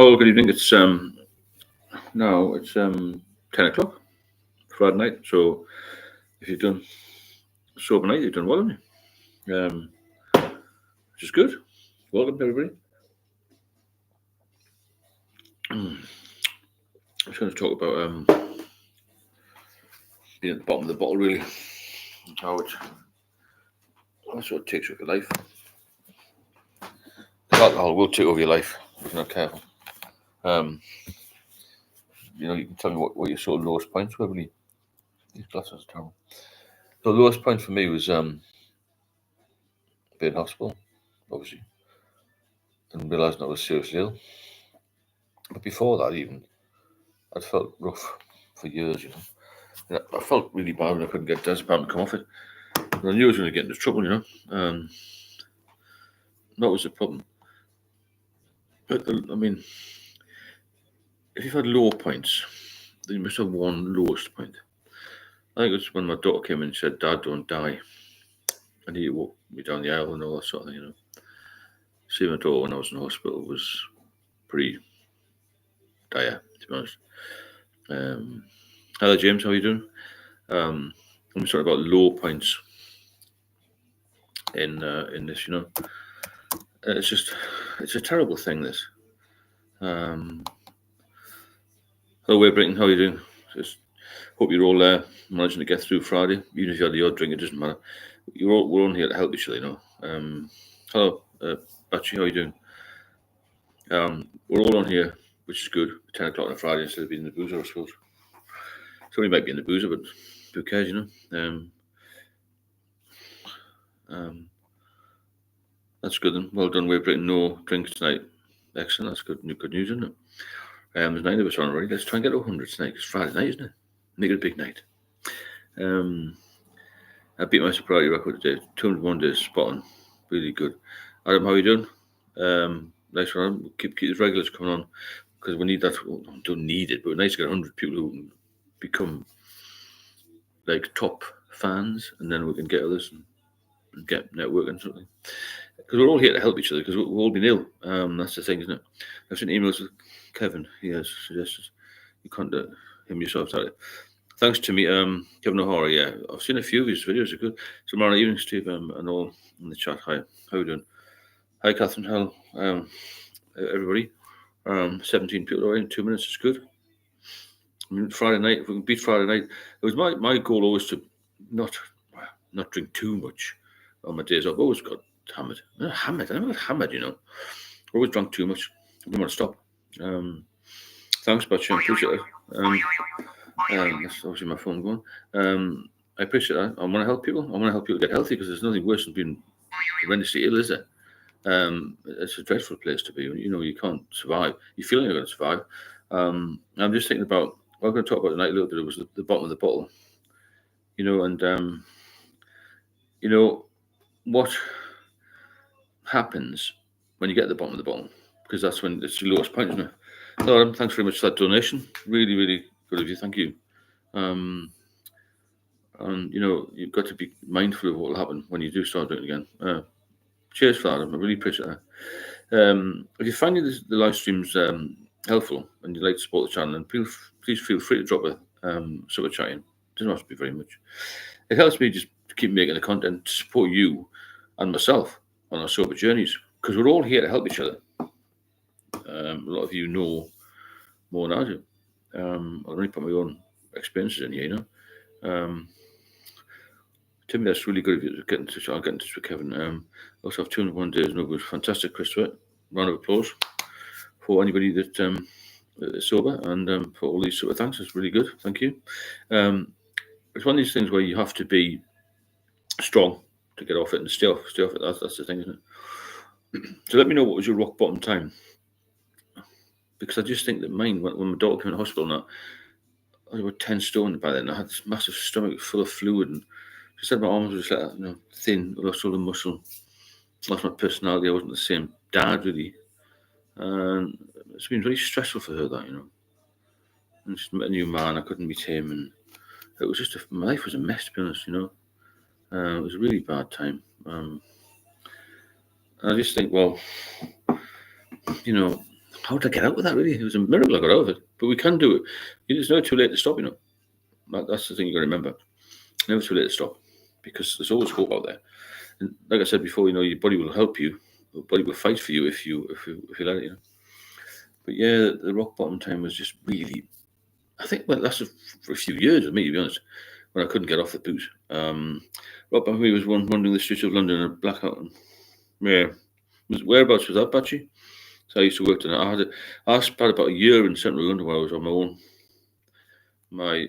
Oh, good evening. It's now it's 10 o'clock Friday night. So if you've done sober night, you've done well, haven't you? Which is good. Welcome everybody. I'm just going to talk about being at the bottom of the bottle, really, how it sort of takes over your life. Alcohol will take over your life if you're not careful. You can tell me what your sort of lowest points were. Really, these glasses are terrible. The lowest point for me was being in hospital, obviously, and realising I was seriously ill. But before that, even I'd felt rough for years. And I felt really bad when I couldn't get diazepam to come off it. And I knew I was going to get into trouble. That was the problem. But I mean, if you've had low points, then you must have one lowest point. I think it was when my daughter came in and said, "Dad, don't die," and he walked me down the aisle and all that sort of thing. Seeing my daughter when I was in hospital was pretty dire, to be honest. Hello, James. How are you doing? I'm talking about low points in this. It's a terrible thing. This. Hello, Wade Brinton. How are you doing? Just hope you're all managing to get through Friday. Even if you had the odd drink, it doesn't matter. We're all here to help each other. Hello, Batchy. How are you doing? We're all on here, which is good. 10 o'clock on a Friday instead of being in the boozer, I suppose. Somebody might be in the boozer, but who cares? That's good then. Well done, Wade Brinton. No drinks tonight. Excellent. That's good. Good news, isn't it? There's 9 of us on already. Let's try and get to 100 tonight. It's Friday night, isn't it? Make it a big night. I beat my sobriety record today. 201 days, spot on. Really good. Adam, how are you doing? Nice one. Keep the regulars coming on because we need that. Well, don't need it, but it's nice to get 100 people who can become like top fans, and then we can get others and get networking and something. Because we're all here to help each other because we've all been ill. That's the thing, isn't it? I've sent emails with Kevin. He has suggested you contact him yourself. Thanks to me, Kevin O'Hara. Yeah, I've seen a few of his videos. Are good. So, tomorrow evening, Steve, and all in the chat. Hi, how are you doing? Hi, Catherine. Hello, everybody. 17 people away in 2 minutes is good. I mean, Friday night, if we can beat Friday night, it was my goal always to not drink too much on my days off. I always got hammered. I never got hammered, Always drunk too much. I didn't want to stop. Thanks, Butch. I appreciate it. That's obviously my phone going. I appreciate that. I want to help people. I want to help people get healthy because there's nothing worse than being horrendously ill, is there? It's a dreadful place to be. You can't survive. You feel you're going to survive. I'm just thinking about. I'm going to talk about tonight a little bit. It was the bottom of the bottle, and what happens when you get to the bottom of the bottle, because that's when it's the lowest point, isn't it? So, Adam, thanks very much for that donation. Really, really good of you. Thank you. And you've got to be mindful of what will happen when you do start drinking again. Cheers for that, Adam. I really appreciate that. If you're finding the live streams helpful and you'd like to support the channel, then please feel free to drop a super chat in. It doesn't have to be very much. It helps me just to keep making the content to support you and myself on our sober journeys, because we're all here to help each other. A lot of you know more than I do. I'll only put my own experiences in here, Timmy, that's really good of you to get in touch. I'll get in touch with Kevin. Also have 201 days. No good. Fantastic, Christopher. Round of applause for anybody that is sober, and for all these super thanks. It's really good. Thank you. It's one of these things where you have to be strong to get off it and stay off it. That's the thing, isn't it? So let me know what was your rock bottom time, because I just think that mine, when my daughter came in the hospital, now I was about 10 stone by then. I had this massive stomach full of fluid, and she said my arms were just like thin. I lost all the muscle, lost my personality. I wasn't the same dad really, and it's been very stressful for her. That and she met a new man. I couldn't meet him, and it was just my life was a mess, to be honest. It was a really bad time. And I just think, well, how did I get out of that? Really, it was a miracle I got out of it. But we can do it. It's never too late to stop. That's the thing you got to remember. Never too late to stop, because there's always hope out there. And like I said before, your body will help you. Your body will fight for you if you let it. But yeah, the rock bottom time was just really. I think it lasted for a few years with me, to be honest, when I couldn't get off the booze. Rock bottom for me was wandering the streets of London in a blackout. Yeah, whereabouts was that, Batchy? So I used to work in it. I spent about a year in central London where I was on my own. My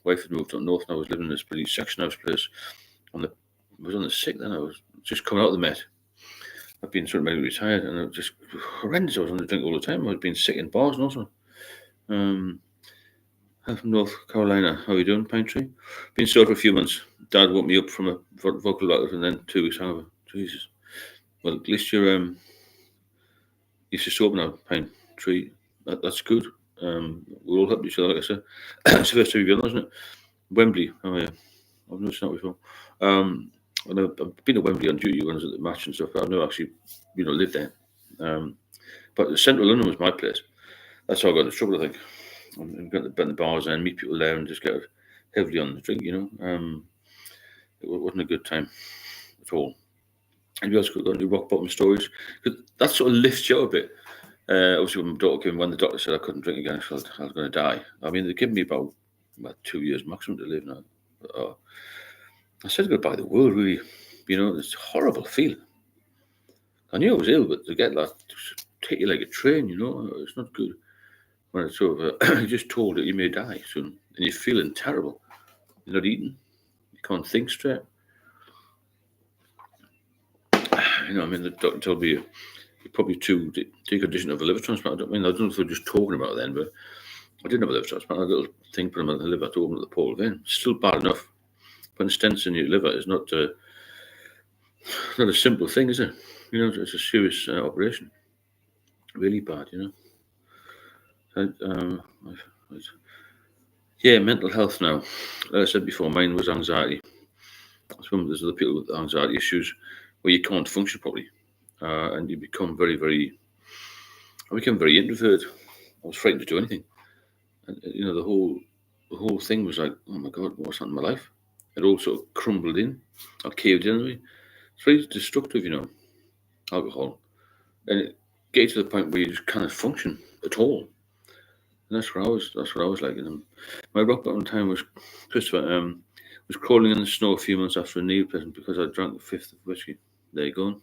wife had moved up north, and I was living in this pretty section house place. I was on the sick then. I was just coming out of the Met. I've been sort of maybe retired, and it was just horrendous. I was on the drink all the time. I was being sick in bars and also. I'm from North Carolina. How are you doing, Pine Tree? Been sober for a few months. Dad woke me up from a vocal lockout, and then 2 weeks hangover. Jesus. Well, at least you're sober now, Pine Tree. That's good. We'll all help each other, like I said. It's the first time you've been, isn't it? Wembley. Oh yeah, I've noticed that before. I've been to Wembley on duty when I was at the match and stuff, but I've never actually, lived there. But central London was my place. That's how I got into trouble, I think. I'm going to bend the bars and meet people there and just get heavily on the drink, It wasn't a good time at all. And you also got any rock bottom stories? Because that sort of lifts you up a bit. Obviously, when my daughter came, when the doctor said I couldn't drink again, I felt I was going to die. I mean, they gave me about 2 years maximum to live now. I said goodbye to the world, really. It's a horrible feeling. I knew I was ill, but to get that, to take you like a train, it's not good. When it's sort of, you're just told that you may die soon, and you're feeling terrible. You're not eating. You can't think straight. The doctor told me you're probably too deconditioned of a liver transplant. I don't know if they're just talking about it then, but I didn't have a liver transplant. I had a little thing put in my liver to open up the portal vein. Still bad enough. Putting stents in your liver is not a simple thing, is it? It's a serious operation. Really bad, Yeah, mental health now. Like I said before, mine was anxiety. There's other people with anxiety issues where you can't function properly, and you become very, very. I became very introverted. I was frightened to do anything, and the whole thing was like, oh my god, what's happened in my life? It all sort of crumbled in, or caved in on me. It's very destructive, alcohol, and it gets to the point where you just can't function at all. And that's what I was like. My rock bottom time was Christopher. Was crawling in the snow a few months after a knee replacement because I drank a fifth of whiskey. There you go.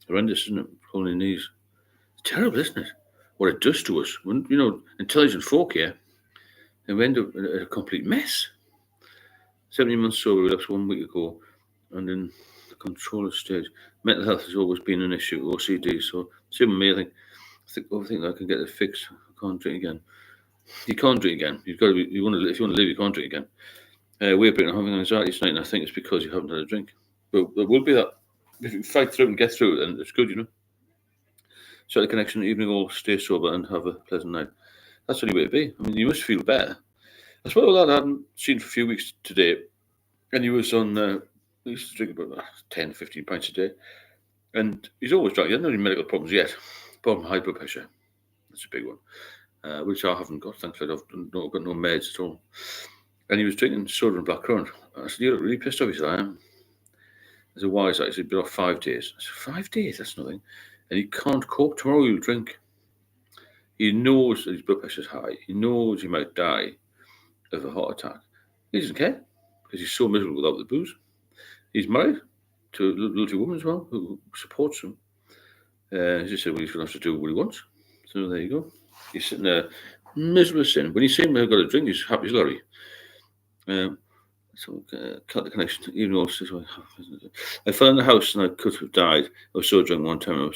Horrendous, isn't it? Crawling in knees. It's terrible, isn't it? What it does to us. When intelligent folk here, and we end up in a complete mess. 17 months sober, relapsed 1 week ago, and in the controller stage. Mental health has always been an issue. OCD. So same with me. I think I can get it fixed. I can't drink again. You can't drink again. You've got to be. If you want to live, you can't drink again. We're having anxiety tonight, and I think it's because you haven't had a drink. But there will be that. If you fight through it and get through it, then it's good, Shut the connection, evening all, stay sober, and have a pleasant night. That's the only way to be. I mean, you must feel better. I suppose a lad I hadn't seen for a few weeks today, and he was on. He used to drink about 10, 15 pints a day, and he's always drunk. He hasn't had any medical problems yet. Problem high blood pressure. That's a big one, which I haven't got. Thankfully, I've got no meds at all. And he was drinking soda and blackcurrant. I said, "You look really pissed off." He said, "I am." I said, "Why is that?" He said, "Been off 5 days." I said, 5 days? That's nothing. And he can't cope. Tomorrow he'll drink. He knows that his blood pressure's high. He knows he might die of a heart attack. He doesn't care because he's so miserable without the booze. He's married to a little woman as well who supports him. He just said, well, he's going to have to do what he wants. So there you go. He's sitting there miserable sin. When you see him got a drink, he's happy as Larry. So cut the connection. Even though I fell in the house and I could have died. I was so drunk one time.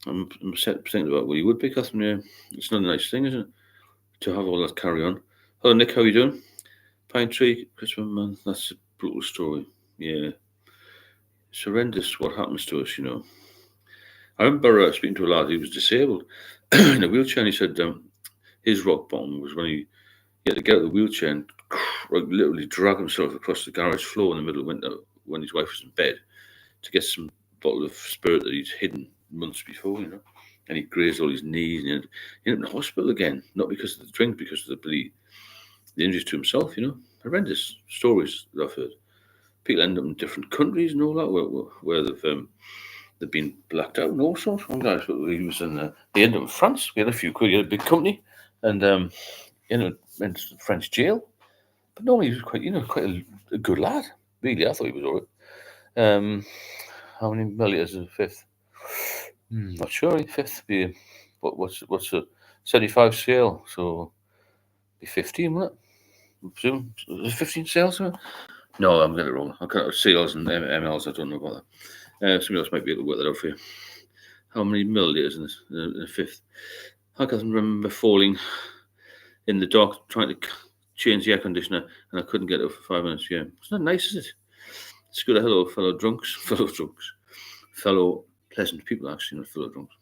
I'm thinking about, well, you would be, Catherine. Yeah, it's not a nice thing, is it, to have all that carry on. Hello, Nick. How are you doing? Pine Tree, Christmas man. That's a brutal story. Yeah, it's horrendous what happens to us. I remember speaking to a lad. He was disabled in a wheelchair, and he said his rock bottom was when he had to get out of the wheelchair and literally drag himself across the garage floor in the middle of winter when his wife was in bed to get some bottle of spirit that he'd hidden months before, and he grazed all his knees, and he ended up in the hospital again, not because of the drink, because of the injuries to himself. Horrendous stories that I've heard. People end up in different countries and all that, where they've been blacked out and all sorts. One guy, he was he ended up in France. We had a few quid. He had a big company, and he ended up in French jail. But normally he was quite a good lad. Really, I thought he was all right. How many milliliters is the fifth? Not sure. Fifth be what's a 75 scale? So be 15, won't it? I presume 15 sales. No, I'm getting it wrong. I can't sales and mLs. I don't know about that. Somebody else might be able to work that out for you. How many milliliters in the fifth? I can remember falling in the dark trying to change the air conditioner, and I couldn't get it for 5 minutes. Yeah, it's not nice, is it? It's good. Hello, fellow drunks, fellow pleasant people. Actually, not fellow drunks.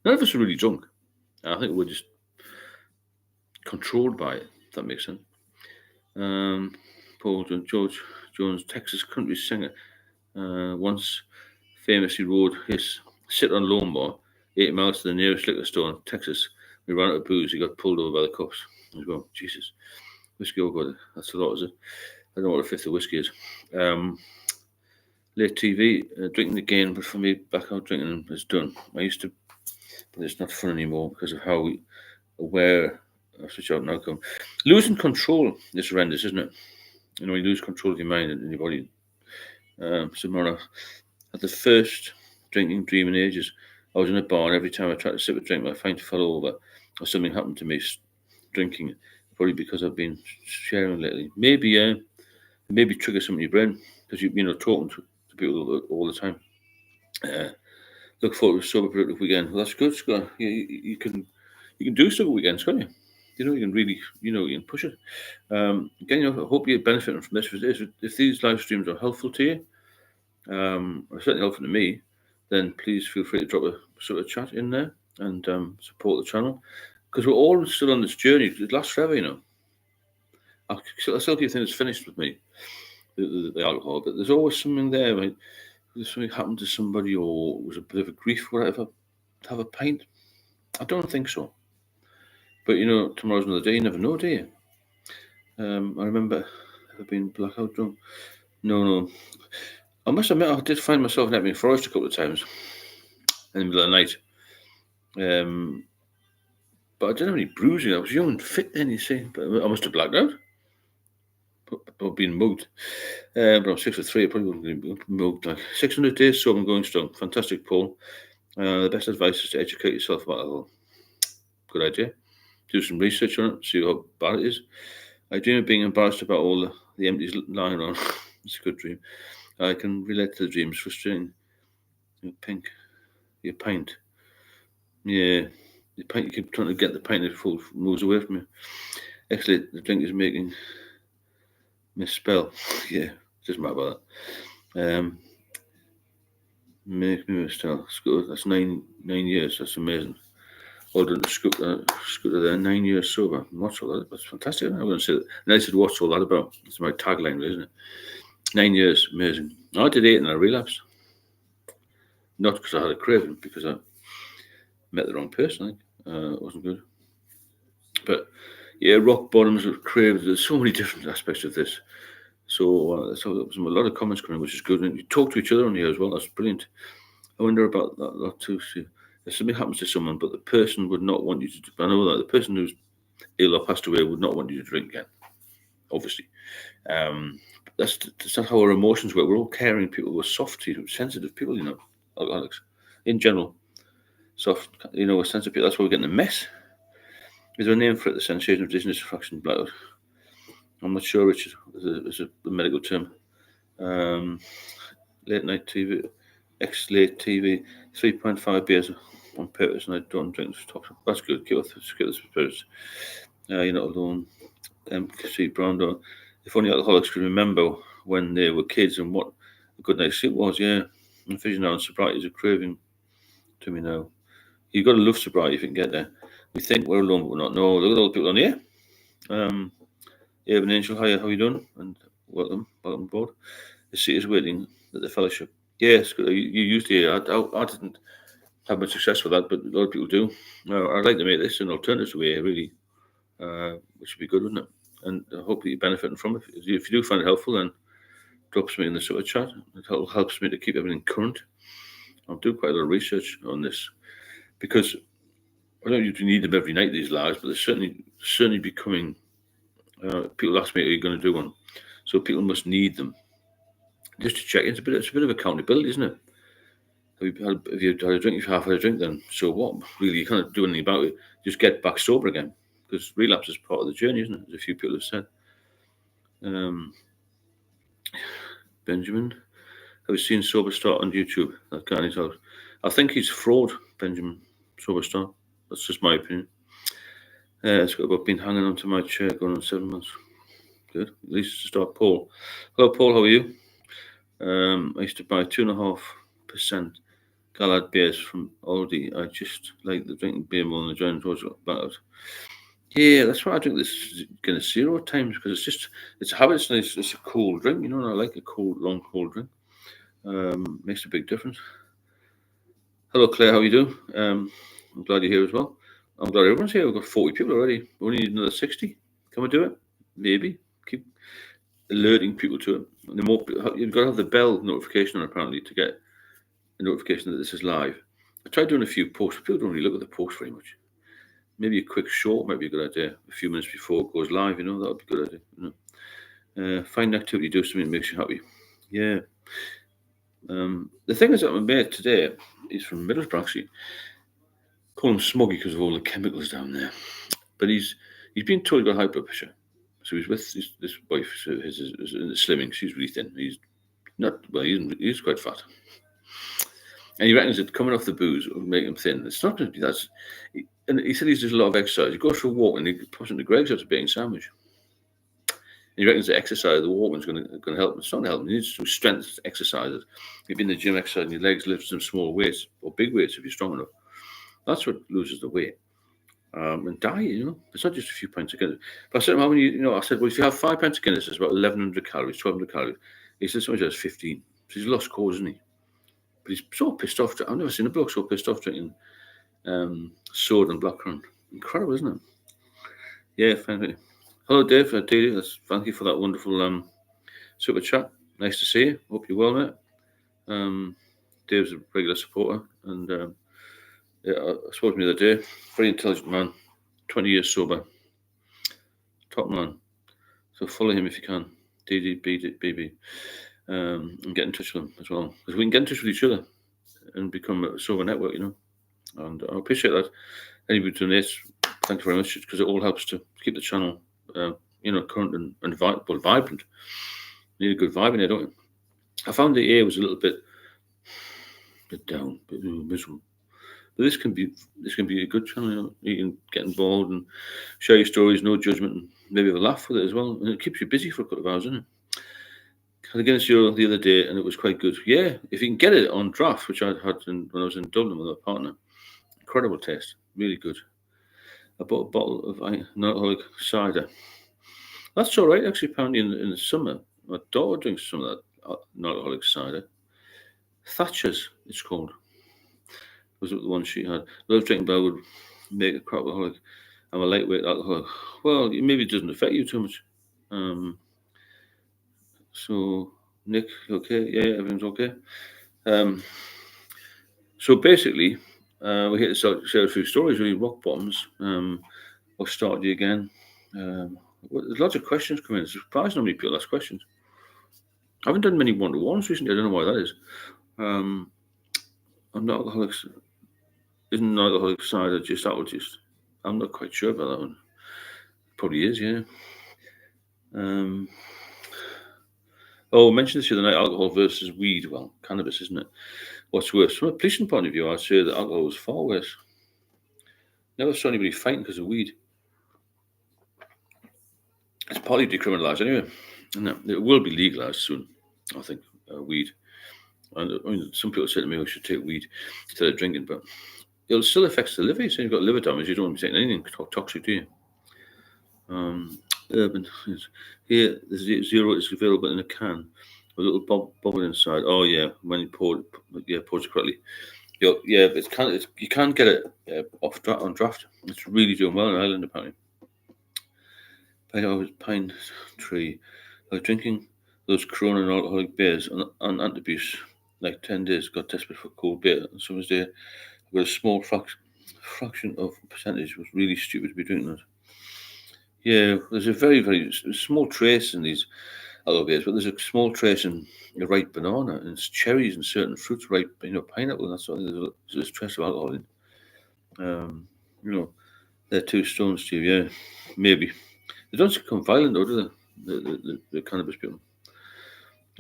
None of us are really drunk. I think we're just controlled by it. If that makes sense. Paul George Jones, Texas country singer, once famously rode his sit-on lawnmower 8 miles to the nearest liquor store in Texas. We ran out of booze. He got pulled over by the cops. As well, Jesus, whiskey. Oh God, that's a lot, is it? I don't know what a fifth of whiskey is. Late TV, drinking again, but for me, back out drinking is done. I used to, but it's not fun anymore because of how aware of such out now come. Losing control is horrendous, isn't it? You lose control of your mind and your body. Simona, at the first drinking dream in ages, I was in a bar, and every time I tried to sip a drink, my pint fell over, or something happened to me drinking. Probably because I've been sharing lately. Maybe trigger something in your brain because talking to people all the time. Look forward to a sober productive weekend. Well, that's good, Scott. You can do sober weekends, can't you? You can really, you can push it. Again, I hope you're benefiting from this. If these live streams are helpful to you, or certainly helpful to me, then please feel free to drop a sort of chat in there and support the channel, because we're all still on this journey. It lasts forever, I still keep thinking it's finished with me, the alcohol, but there's always something there. Right? If something happened to somebody or it was a bit of a grief, whatever, to have a pint. I don't think so. But tomorrow's another day. You never know, do you? I remember being blackout drunk. No. I must admit, I did find myself in Epping Forest a couple of times in the middle of the night. But I didn't have any bruising. I was young and fit then, you see. But I must have blacked out. Or been mugged. But I'm 6'3", I probably wouldn't be mugged. Like 600 days sober and going strong. Fantastic, Paul. The best advice is to educate yourself about alcohol. Good idea. Do some research on it, see how bad it is. I dream of being embarrassed about all the empties lying around. It's a good dream. I can relate to the dreams. Frustrating. Pink. Your pint. Yeah. The pint, you keep trying to get the pint that full moves away from you. Excellent. The drink is making misspell. Yeah. Doesn't matter about that. Make me misspell. That's 9 years. That's amazing. Well done to Scooter there, 9 years sober. What's all that? That's fantastic. I'm going to say that. And I said, what's all that about? It's my tagline, isn't it? 9 years, amazing. I did 8 and I relapsed. Not because I had a craving, because I met the wrong person, I think. It wasn't good. But yeah, rock bottoms of cravings. There's so many different aspects of this. So there was a lot of comments coming, which is good. And you talk to each other on here as well. That's brilliant. I wonder about that too. See, if something happens to someone, but the person would not want you to. I know that the person who's ill or passed away would not want you to drink again. Obviously, that's not how our emotions work. We're all caring people. We're soft, sensitive people. Alcoholics in general, soft. We're sensitive people. That's why we're getting a mess. Is there a name for it? The sensation of dizziness, fraction, blackout. I'm not sure, Richard. Is a medical term. Late night TV, late TV, 3.5 beers on purpose, and I don't drink this top. That's good. Get the spirits. You're not alone. MC Brown. If only alcoholics could remember when they were kids and what a good night's sleep was. Yeah, and vision now and sobriety is a craving to me now. You've got to love sobriety if you can get there. We think we're alone, but we're not. No, look at all the people on here. Evan Angel, hi, how you doing? And welcome aboard. The seat is waiting at the fellowship. Yes, you used the I didn't. have much success with that, but a lot of people do. I'd like to make this an alternative way, really, which would be good, wouldn't it? And I hope that you're benefiting from it. If you do find it helpful, then drop me in the super chat. It helps me to keep everything current. I'll do quite a lot of research on this because I don't usually need them every night, these lives, but they're certainly becoming. People ask me, "Are you going to do one?" So people must need them just to check. It's a bit of accountability, isn't it? If you had a drink, if you half had a drink, then so what? Really, you can't do anything about it. Just get back sober again, because relapse is part of the journey, isn't it? As a few people have said. Benjamin, have you seen Sober Start on YouTube? That guy is out. I think he's fraud, Benjamin Sober Start. That's just my opinion. It's got about been hanging onto my chair going on 7 months. Good. At least it's to start. Paul. Hello, Paul. How are you? I used to buy 2.5% Galad beers from Aldi. I just like the drinking beer more than the giant towards about. Yeah, that's why I drink this Guinness Zero at times, because it's a habit. It's nice. It's a cool drink, and I like a long cold drink. Makes a big difference. Hello, Claire. How are you doing? I'm glad you're here as well. I'm glad everyone's here. We've got 40 people already. We only need another 60. Can we do it? Maybe. Keep alerting people to it. And the more you've got to have the bell notification on, apparently, to get a notification that this is live. I tried doing a few posts. People don't really look at the post very much. Maybe a quick short might be a good idea. A few minutes before it goes live, that would be a good idea. Find an activity, do something that makes you happy. Yeah. The thing is that my mate today is from Middlesbrough, actually. Call him Smoggy because of all the chemicals down there. But he's been told he's got high blood pressure. So he's with this wife, so his slimming. She's really thin. He's not, well, he's quite fat. And he reckons that coming off the booze will make him thin. It's not going to be that. And he said he does a lot of exercise. He goes for a walk and he puts into Greg's out a bacon sandwich. And he reckons the exercise, the walking is going to help him. It's not going to help him. He needs to do strength exercises. You've been in the gym exercising your legs, lift some small weights or big weights if you're strong enough. That's what loses the weight. And diet, it's not just a few pints of Guinness. But I said, how many, I said, well, if you have 5 pints of Guinness, it's about 1,100 calories, 1,200 calories. He said, somebody has 15. So he's lost cause, isn't he? But he's so pissed off. I've never seen a bloke so pissed off drinking soda and blackcurrant. Incredible, isn't it? Yeah, thank you. Hello, Dave. Thank you for that wonderful super chat. Nice to see you. Hope you're well, mate. Dave's a regular supporter, and I spoke to him the other day. Very intelligent man, 20 years sober, top man. So follow him if you can, DDBB, and get in touch with him as well, because we can get in touch with each other and become a sober network, And I appreciate that. Anybody donates, thank you very much, because it all helps to keep the channel, current and vibrant. You need a good vibe in there, don't you? I found the air was a little bit down, a bit miserable. But this can be a good channel. You can get involved and share your stories, no judgment, and maybe have a laugh with it as well. And it keeps you busy for a couple of hours, doesn't it? Had a Guinness Zero the other day, and it was quite good. Yeah, if you can get it on draft, which I had when I was in Dublin with a partner, incredible taste, really good. I bought a bottle of non-alcoholic cider. That's all right, actually. Apparently, in the summer, my daughter drinks some of that non-alcoholic cider. Thatcher's, it's called. Was it the one she had? Love drinking, but I would make a crap alcoholic. I'm a lightweight alcoholic. Well, maybe it doesn't affect you too much. So, Nick, okay? Yeah, everything's okay. So basically, we're here to share a few stories, really, rock bottoms. What started you again? There's lots of questions coming in. It's surprising how many people ask questions. I haven't done many one-to-ones recently. I don't know why that is. I'm not alcoholics. Isn't non-alcoholic cider just alcoholist? I'm not quite sure about that one. Probably is, yeah. I mentioned this the other night, alcohol versus weed. Well, cannabis, isn't it? What's worse? From a policing point of view, I'd say that alcohol is far worse. Never saw anybody fighting because of weed. It's partly decriminalised anyway. And it will be legalised soon, I think, weed. And some people say to me, we should take weed instead of drinking, but it still affects the liver. So you've got liver damage, you don't want to be taking anything toxic, do you? Urban. Here, the Zero is available in a can with a little bubble inside. Oh, yeah, when you pour it correctly. Yeah, you can't get it on draft. It's really doing well in Ireland apparently. Pine tree. I was drinking those Corona and alcoholic beers on antabuse like 10 days. Got desperate for cold beer. On summer's day, I got a small fraction of percentage. Was really stupid to be drinking that. Yeah, there's a very, very small trace in these alcohol beers, but there's a small trace in the ripe banana and it's cherries and certain fruits, ripe, pineapple and that sort of thing. There's a trace of alcohol in. Um, you know, they're two stones to you, yeah. Maybe. They don't become violent though, do they? The cannabis people.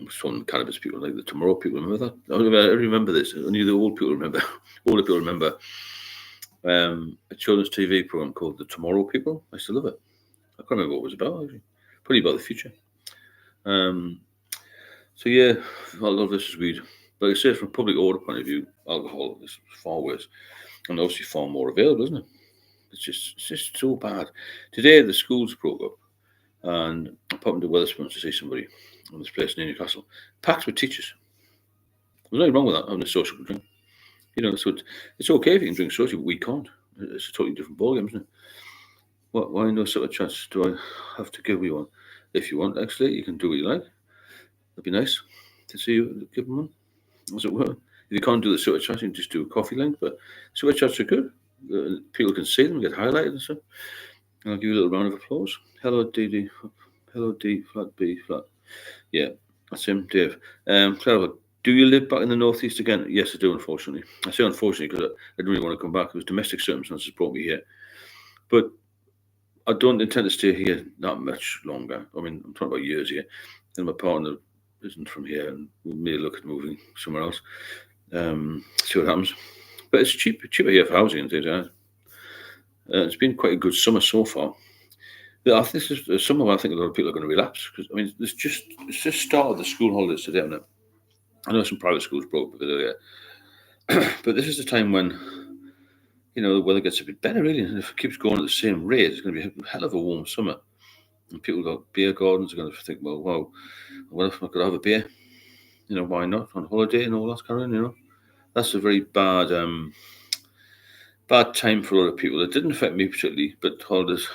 Some cannabis people, like the Tomorrow people, remember that? I remember this. Only the old people remember. Older people remember a children's TV program called The Tomorrow People. I still love it. I can't remember what it was about, actually. Probably about the future. So, yeah, alcohol versus weed. But I say from a public order point of view, alcohol is far worse. And obviously far more available, isn't it? It's just so bad. Today, the schools broke up. And I popped into Wetherspoons to see somebody on this place near Newcastle. Packed with teachers. There's nothing wrong with that, having a social drink. So it's okay if you can drink socially, but we can't. It's a totally different ballgame, isn't it? Why no sort of chance do I have to give you one? If you want, actually, you can do what you like. It'd be nice to see you give them one, as it were. If you can't do the sort of chat, you can just do a coffee link. But sort of chats are good. People can see them, get highlighted and stuff. And I'll give you a little round of applause. Hello, DD. Hello, D, flat B, flat. Yeah, that's him, Dave. Clara, do you live back in the northeast again? Yes, I do, unfortunately. I say unfortunately because I didn't really want to come back. It was domestic circumstances brought me here. But I don't intend to stay here that much longer. I mean, I'm talking about years here. And my partner isn't from here, and we may look at moving somewhere else. See what happens. But it's cheaper here for housing and things like that. It's been quite a good summer so far. I think this is a summer where I think a lot of people are going to relapse because it's just started the school holidays today, isn't it? I know some private schools broke a bit earlier, but this is the time when the weather gets a bit better, really. And if it keeps going at the same rate, it's going to be a hell of a warm summer. And people got beer gardens are going to think, well, wow, what if I could have a beer? Why not on holiday and all that kind of thing? That's a very bad time for a lot of people. It didn't affect me particularly, but holidays.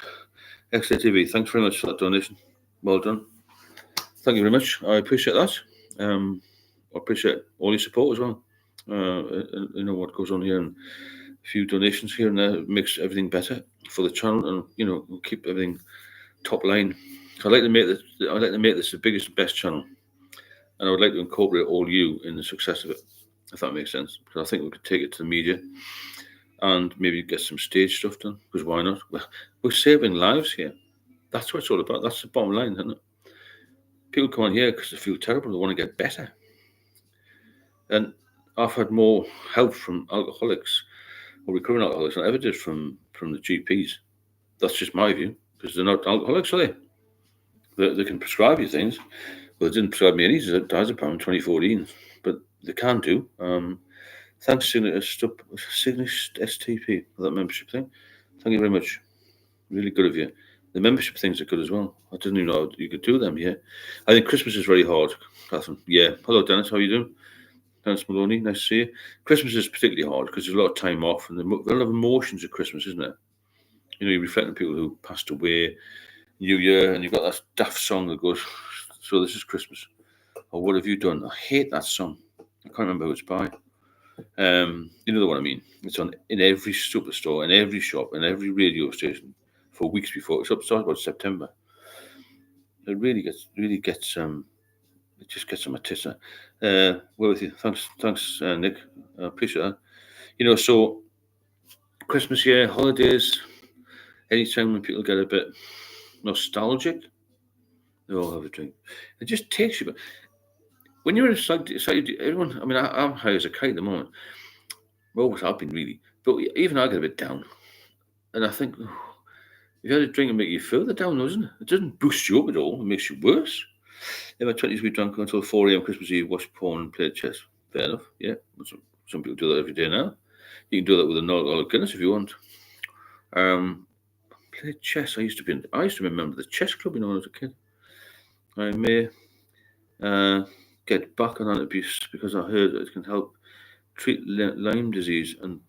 XATV, thanks very much for that donation. Well done. Thank you very much. I appreciate that. I appreciate all your support as well. What goes on here, and a few donations here and there makes everything better for the channel, and we'll keep everything top line. I'd like to make this the biggest and best channel, and I would like to incorporate all you in the success of it, if that makes sense. Because I think we could take it to the media and maybe get some stage stuff done. Because why not? We're saving lives here. That's what it's all about. That's the bottom line, isn't it? People come on here because they feel terrible. They want to get better. And I've had more help from alcoholics or recovering alcoholics than I ever did from the GPs. That's just my view, because they're not alcoholics, are they? They can prescribe you things. Well, they didn't prescribe me any diazepam in 2014, but they can do. Thanks, Cygnus STP, for that membership thing. Thank you very much. Really good of you. The membership things are good as well. I didn't even know you could do them here. I think Christmas is very hard, Catherine. Yeah. Hello, Dennis. How are you doing? Dennis Maloney. Nice to see you. Christmas is particularly hard because there's a lot of time off and there's a lot of emotions at Christmas, isn't there? You reflect on people who passed away, New Year, and you've got that daft song that goes, "So this is Christmas," or "What have you done?" I hate that song. I can't remember who it's by. You know what I mean? It's on in every superstore, in every shop, in every radio station for weeks before. It starts about September. It really gets it just gets on my tits. We're with you. Thanks, Nick. I appreciate that. So Christmas year, holidays, anytime when people get a bit nostalgic, they all have a drink. It just takes you. When you're excited, everyone. I mean, I'm high as a kite at the moment. Well, always have been really, but even I get a bit down, and I think if you had a drink and make you further down, doesn't it? It doesn't boost you up at all. It makes you worse. In my 20s, we drank until 4 a.m. Christmas Eve, watched porn, and played chess. Fair enough. Yeah, some people do that every day now. You can do that with a non-alcoholic Guinness if you want. Played chess. I used to remember the chess club when I was a kid. I may get back on that abuse because I heard it can help treat Lyme disease and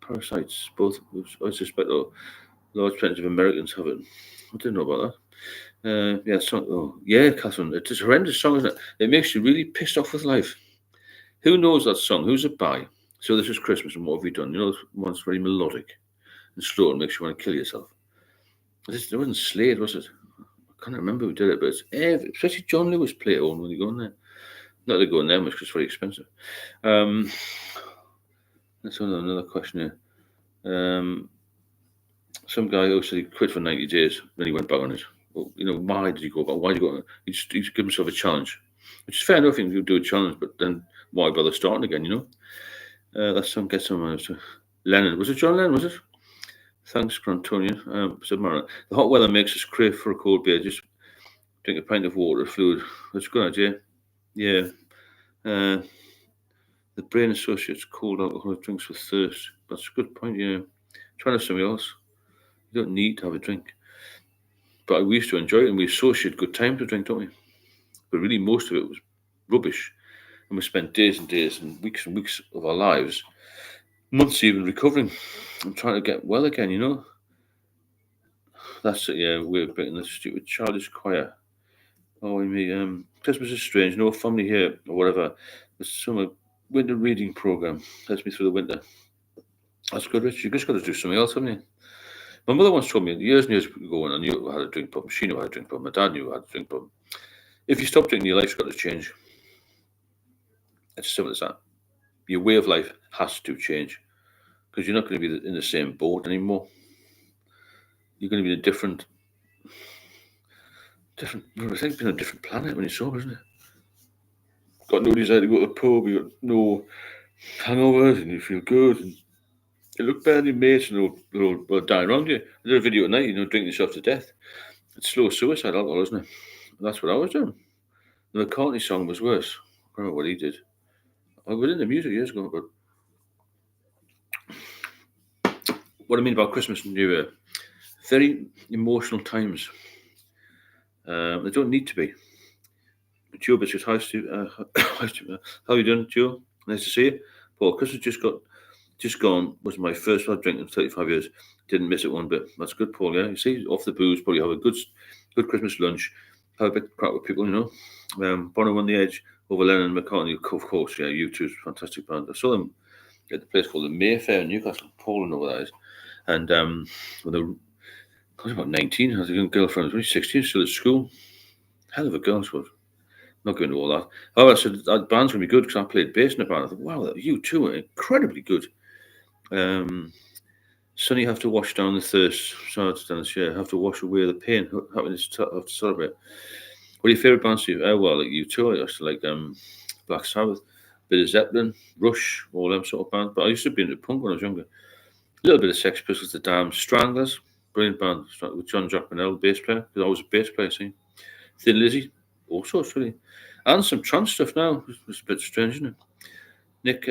parasites. Both, I suspect, large percentage of Americans have it. I didn't know about that. Yeah, song. Oh, yeah, Catherine. It's a horrendous song, isn't it? It makes you really pissed off with life. Who knows that song? Who's it by? So this is Christmas, and what have we done? You know, one's very melodic and slow and makes you want to kill yourself. It wasn't Slade, was it? I can't remember who did it, but it's especially John Lewis play it on when you go in there. Not to go in there much because it's very expensive. Let's have another question here. Some guy who said he quit for 90 days, then he went back on it. Well, you know, why did he go back? Why did he go on it? He just give himself a challenge, which is fair enough. You do a challenge, but then why bother starting again, you know? Let's get someone else. Lennon. Was it John Lennon, was it? Thanks, Grantonian. Said Mara. The hot weather makes us crave for a cold beer. Just drink a pint of water, fluid. That's a good idea. Yeah. The brain associates cold alcoholic drinks with thirst. That's a good point, yeah. Try to have something else. You don't need to have a drink. But we used to enjoy it and we associate good time to drink, don't we? But really, most of it was rubbish. And we spent days and days and weeks of our lives, months even, recovering and trying to get well again, you know? That's it, yeah, we're breaking the stupid childish choir. Oh, I mean, Christmas is strange. No family here or whatever. The summer winter reading program gets me through the winter. That's good, Rich. You just got to do something else, haven't you? My mother once told me years and years ago when I knew I had a drink problem. She knew I had a drink problem. My dad knew I had a drink problem. If you stop drinking, your life's got to change. It's as simple as that. Your way of life has to change because you're not going to be in the same boat anymore. You're going to be in a different. I think being on a different planet when you're sober, isn't it? Got no desire to go to the pub. You got no hangovers, and you feel good. And you look better than your mates, and they'll die around you. I did a video tonight, drinking yourself to death. It's slow suicide alcohol, isn't it? That's what I was doing. The McCartney song was worse. I don't know what he did. I was into music years ago, but what I mean about Christmas and New Year, very emotional times. They don't need to be. Joe Biscuit, hi Steve. How are you doing, Joe? Nice to see you. Paul, Christmas just gone was my first one drinking in 35 years. Didn't miss it one bit. That's good, Paul. Yeah, you see, off the booze, probably have a good Christmas lunch. Have a bit of crack with people, Bono on the Edge over Lennon and McCartney, of course. Yeah, U2's a fantastic band. I saw them at the place called the Mayfair in Newcastle. Paul will know what that is. And when they were, I was about 19, I had a young girlfriend. I was only 16, still at school. Hell of a girl, I suppose. Not going to all that. However, I said that band's going to be good because I played bass in the band. I thought, wow, U2 are incredibly good. Sonny, you have to wash down the thirst. Sorry to this year. Have to wash away the pain. Happiness to have to celebrate. What are your favourite bands, Steve? Well, like U2, I used to like Black Sabbath, bit of Zeppelin, Rush, all them sort of bands. But I used to be into punk when I was younger. A little bit of Sex Pistols, The Damned, Stranglers, brilliant band with John Jacquinell, bass player, because I was a bass player, see. Thin Lizzy, all sorts really. And some trance stuff now. It's a bit strange, isn't it? Nick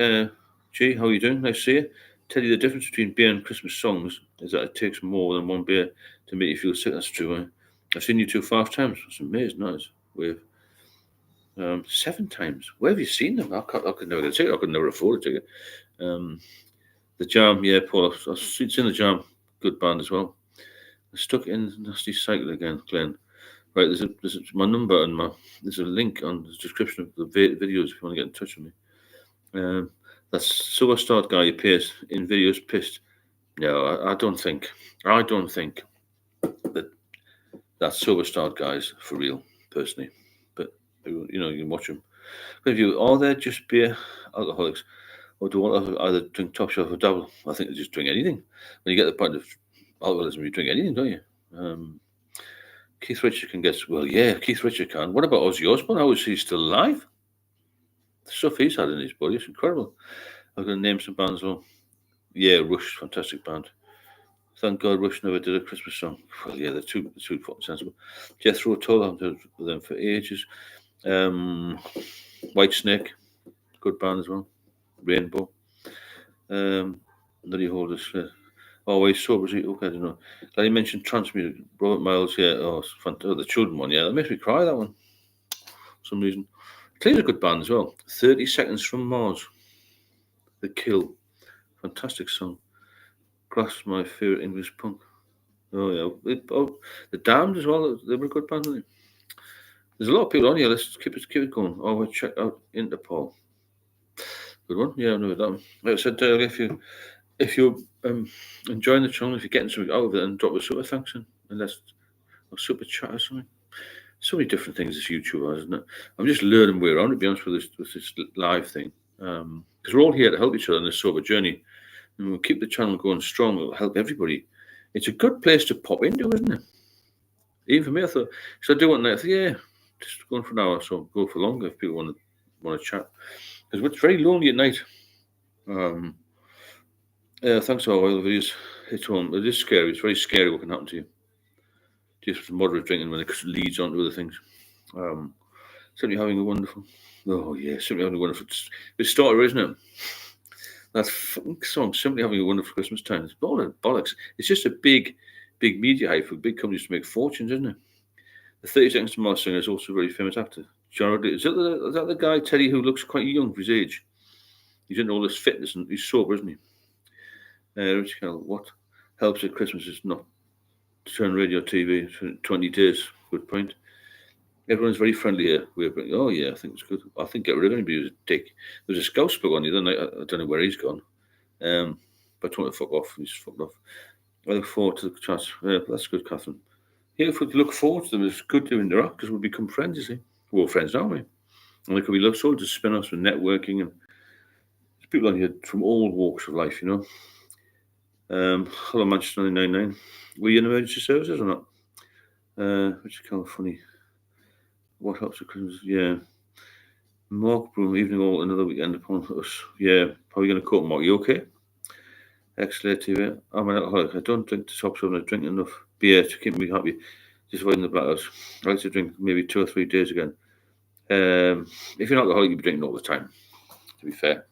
G, how are you doing? Nice to see you. Tell you the difference between beer and Christmas songs is that it takes more than one beer to make you feel sick. That's true. I've seen U2 5 times. That's amazing. Nice. With 7 times. Where have you seen them? I could never get a ticket. I could never afford a ticket. The Jam, yeah, Paul. I've seen the Jam. Good band as well. I'm stuck in the nasty cycle again, Glenn. Right, there's my number and there's a link on the description of the videos if you want to get in touch with me. That's Sober Start guy who appears in videos pissed. No, I don't think that Sober Start guys for real, personally. But you can watch them. But if you are they just beer alcoholics, or do you want to either drink top shelf or double? I think they just drink anything. When you get the point of alcoholism, you drink anything, don't you? Keith Richards can get Keith Richards can. What about Ozzy Osbourne? How is he still alive? The stuff he's had in his body is incredible. I'm going to name some bands. Well, yeah, Rush, fantastic band. Thank God Rush never did a Christmas song. Well, yeah, they're too fucking sensible. Jethro Tull, I've done with them for ages. White Snake, good band as well. Rainbow. Nutty Holders. Always sober. Okay, I don't know. Then you mentioned trance music. Robert Miles, yeah. The children one, yeah. That makes me cry, that one. For some reason. Clear's a good band as well. 30 Seconds from Mars. The Kill, fantastic song. Grass, my favourite English punk. Oh yeah, the Damned as well. They were a good band, weren't they? There's a lot of people on here. Let's keep it going. Oh, we'll check out Interpol. Good one. Yeah, I know that one. Like I said earlier, if you're enjoying the channel, if you're getting something out of it, then drop a super thanks in, and let's or super chat or something. So many different things this YouTube has, isn't it? I'm just learning way around, to be honest, with this live thing, because we're all here to help each other on this sober journey, and we'll keep the channel going strong. It'll help everybody. It's a good place to pop into, isn't it? Even for me, I thought, should I do one night? I thought, yeah, just going for an hour, so go for longer if people want to chat, because it's very lonely at night. Thanks for all the videos. It's home. It is scary. It's very scary what can happen to you. Just moderate drinking when it leads on to other things. Simply having a wonderful. Oh yeah, simply having a wonderful. It's starter, isn't it? That fucking song, simply having a wonderful Christmas time. It's bollocks. It's just a big media hype for big companies to make fortunes, isn't it? The 30 Seconds to Mars singer is also a very famous actor. Jared, is that the guy Teddy who looks quite young for his age? He's into all this fitness and he's sober, isn't he? Rich Kell, what helps at Christmas is not to turn radio TV for 20 days. Good point. Everyone's very friendly here. Oh yeah, I think it's good. I think get rid of anybody who's a dick. There's a scouse bug on the other night. I don't know where he's gone. But I told him to fuck off. He's fucked off. I look forward to the chats. Yeah, that's good, Catherine. Yeah, if we look forward to them, it's good to interact because we'll become friends, you see. We're all friends, aren't we? And there could be lots of spin-offs with networking, and there's people on here from all walks of life, you know. Hello, Manchester 999. Were you in emergency services or not? Which is kind of funny. What helps at Christmas? Yeah. Mark Broom, evening all, another weekend upon us. Yeah, probably going to cope, Mark. You okay? Excellent TV. I'm an alcoholic. I don't drink to stop sober. I drink enough beer to keep me happy. Just avoiding the blackouts. I like to drink maybe 2 or 3 days again. If you're an alcoholic, you'll be drinking all the time, to be fair,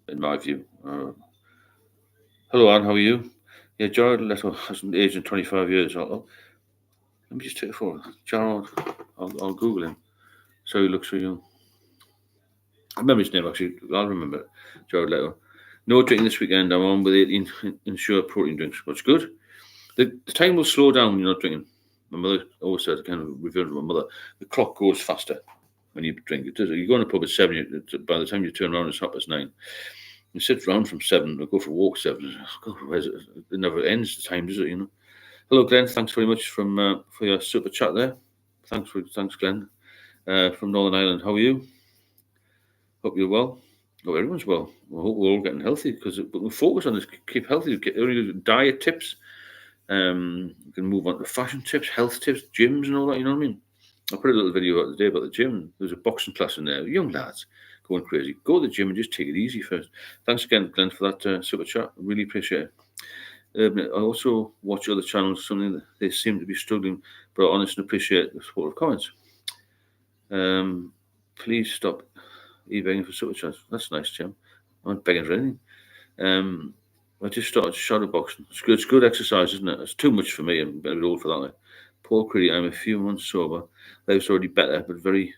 in my view. Hello, Anne, how are you? Yeah, Jared Leto hasn't aged in 25 years. Let me just take a photo. Jared, I'll Google him. So he looks so young. I remember his name, actually. I'll remember it. Jared Leto. No drinking this weekend. I'm on with 18 Ensure protein drinks. What's good? The time will slow down when you're not drinking. My mother always said, kind of revealed to my mother, the clock goes faster when you drink. It does. You go on a pub at 7, by the time you turn around, it's 9:30. You sit around from 7, or go for a walk 7. God, it never ends the time, does it? You know. Hello, Glenn. Thanks very much for your super chat there. Thanks, Glenn. From Northern Ireland. How are you? Hope you're well. Hope everyone's well. I hope we're all getting healthy because we focus on this. Keep healthy. Get diet tips. You can move on to fashion tips, health tips, gyms, and all that. You know what I mean? I put a little video out today about the gym. There's a boxing class in there. Young lads going crazy. Go to the gym and just take it easy first. Thanks again, Glenn, for that super chat. I really appreciate it. I also watch other channels, something that they seem to be struggling, but I honestly appreciate the support of comments. Please stop begging for super chats. That's nice, Jim. I'm not begging for anything. I just started shadow boxing. It's good exercise, isn't it? It's too much for me. I'm a bit old for that. Like. Paul Creedy, I'm a few months sober. Life's already better, but very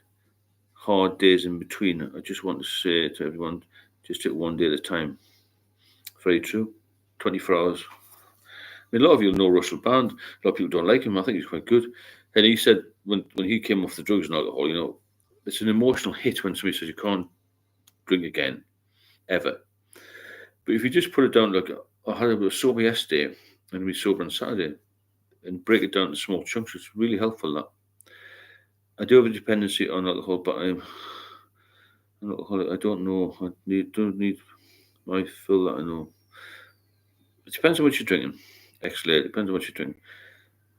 hard days in between. I just want to say to everyone, just take one day at a time. Very true. 24 hours. I mean, a lot of you know Russell Brand. A lot of people don't like him. I think he's quite good. And he said when he came off the drugs and alcohol, you know, it's an emotional hit when somebody says you can't drink again, ever. But if you just put it down, like I had a sober yesterday and we sober on Saturday, and break it down to small chunks, it's really helpful. That I do have a dependency on alcohol, but I'm an alcoholic. I don't know. Don't need my fill that I know. It depends on what you're drinking. Actually, it depends on what you're drinking.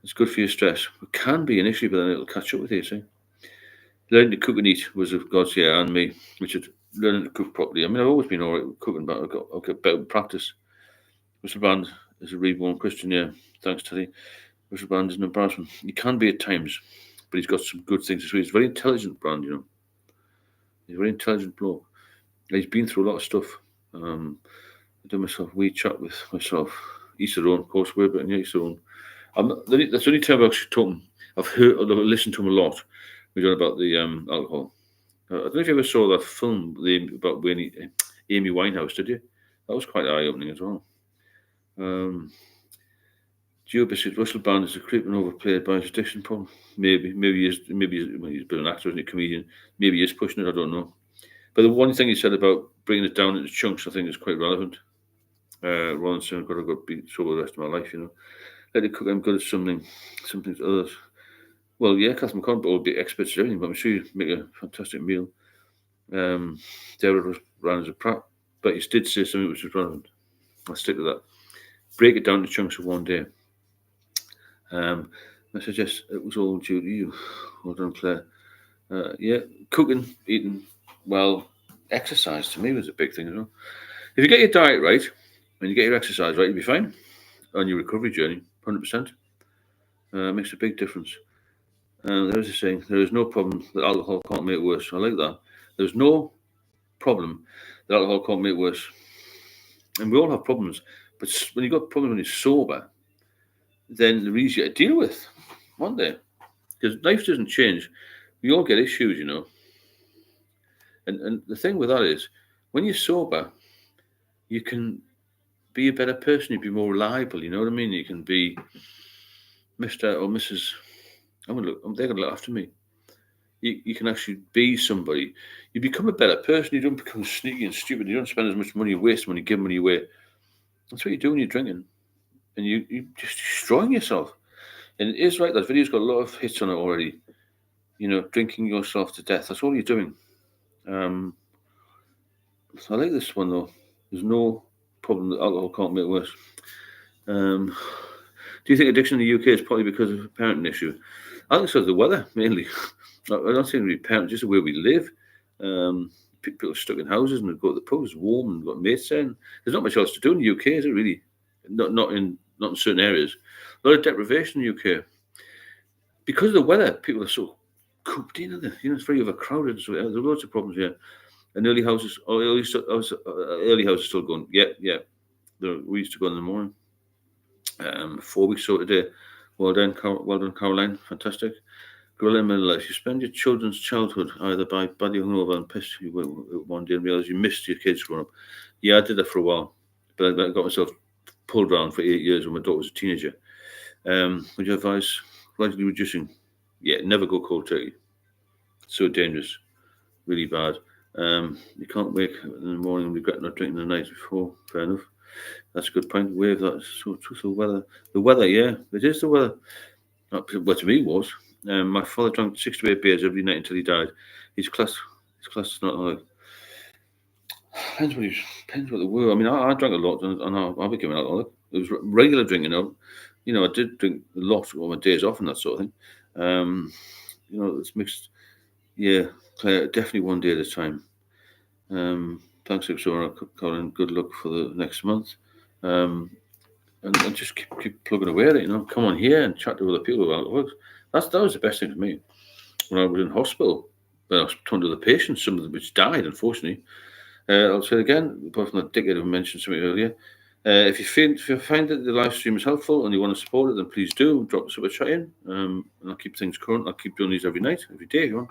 It's good for your stress. It can be initially, but then it'll catch up with you. See, learning to cook and eat was of God's and me, which is learning to cook properly. I mean, I've always been all right with cooking, but I've got better practice. Mr. Brand is a reborn Christian. Yeah, thanks, Teddy. Mr. Brand is an embarrassment. He can be at times, but he's got some good things to say. He's a very intelligent Brand, you know. He's a very intelligent bloke. He's been through a lot of stuff. I do myself a wee chat with myself. Each their own, of course, we're but each their own. That's the only time I've actually talked. I've listened to him a lot. We done about the alcohol. I don't know if you ever saw that film about Amy Winehouse, did you? That was quite eye-opening as well. Gio Biscuit, Russell Brand is a creep and overplayed by his addiction problem. Maybe he's a bit of an actor, isn't he, comedian. Maybe he is pushing it, I don't know. But the one thing he said about bringing it down into chunks, I think, is quite relevant. Rather than saying, I've got to go be sober the rest of my life, Let it cook, I'm good at something to others. Well, yeah, Catherine McConnell will be experts at everything, but I'm sure you make a fantastic meal. Deborah ran as a prep, but he did say something which was relevant. I'll stick with that. Break it down to chunks of one day. I suggest it was all due to you. Well done, Claire. Yeah, cooking, eating, well, exercise to me was a big thing as well. If you get your diet right and you get your exercise right, you'll be fine on your recovery journey, 100%. Makes a big difference. There's a saying, there is no problem that alcohol can't make it worse. I like that. There's no problem that alcohol can't make it worse. And we all have problems, but when you've got problems when you're sober, then they're easier to deal with, aren't they? Because life doesn't change. We all get issues, And the thing with that is, when you're sober, you can be a better person. You be more reliable. You know what I mean? You can be Mr. or Mrs. They're going to look after me. You can actually be somebody. You become a better person. You don't become sneaky and stupid. You don't spend as much money, waste money, give money away. That's what you do when you're drinking. And you're just destroying yourself. And it is right, that video's got a lot of hits on it already. Drinking yourself to death. That's all you're doing. I like this one, though. There's no problem that alcohol can't make it worse. Do you think addiction in the UK is probably because of a parenting issue? I think it's because of the weather, mainly. I don't think it's parenting, just the way we live. People are stuck in houses and they go to the pubs, it's warm, and got mates there. There's not much else to do in the UK, is it really? Not in certain areas. A lot of deprivation in the UK. Because of the weather, people are so cooped in, it's very overcrowded. So there's loads of problems here. And early houses still going. Yeah. We used to go in the morning. 4 weeks so today. Well done, Caroline. Fantastic. Gorilla in middle life. You spend your children's childhood either by badly hungover and pissed one day and realise you missed your kids growing up. Yeah, I did that for a while, but I got myself pulled around for 8 years when my daughter was a teenager. Would you advise gradually reducing? Yeah, never go cold turkey. So dangerous, really bad. You can't wake in the morning and regret not drinking the night before. Fair enough. That's a good point. Wave that. So the weather. The weather, yeah, it is the weather. What to me was. My father drank 6 to 8 beers every night until he died. His class is not like. Depends what they were. I mean, I drank a lot, and I became an alcoholic. It was regular drinking. I did drink a lot on my days off and that sort of thing. It's mixed. Yeah, Claire, definitely one day at a time. Thanks, Exora, Colin. Good luck for the next month. And just keep plugging away at it. Come on here and chat to other people about it. That was the best thing for me. When I was in hospital, when I was talking to the patients, some of them which died, unfortunately. I'll say it again, apart from the dickhead who mentioned something earlier. If you find that the live stream is helpful and you want to support it, then please do drop a super chat in. And I'll keep things current. I'll keep doing these every night, every day if you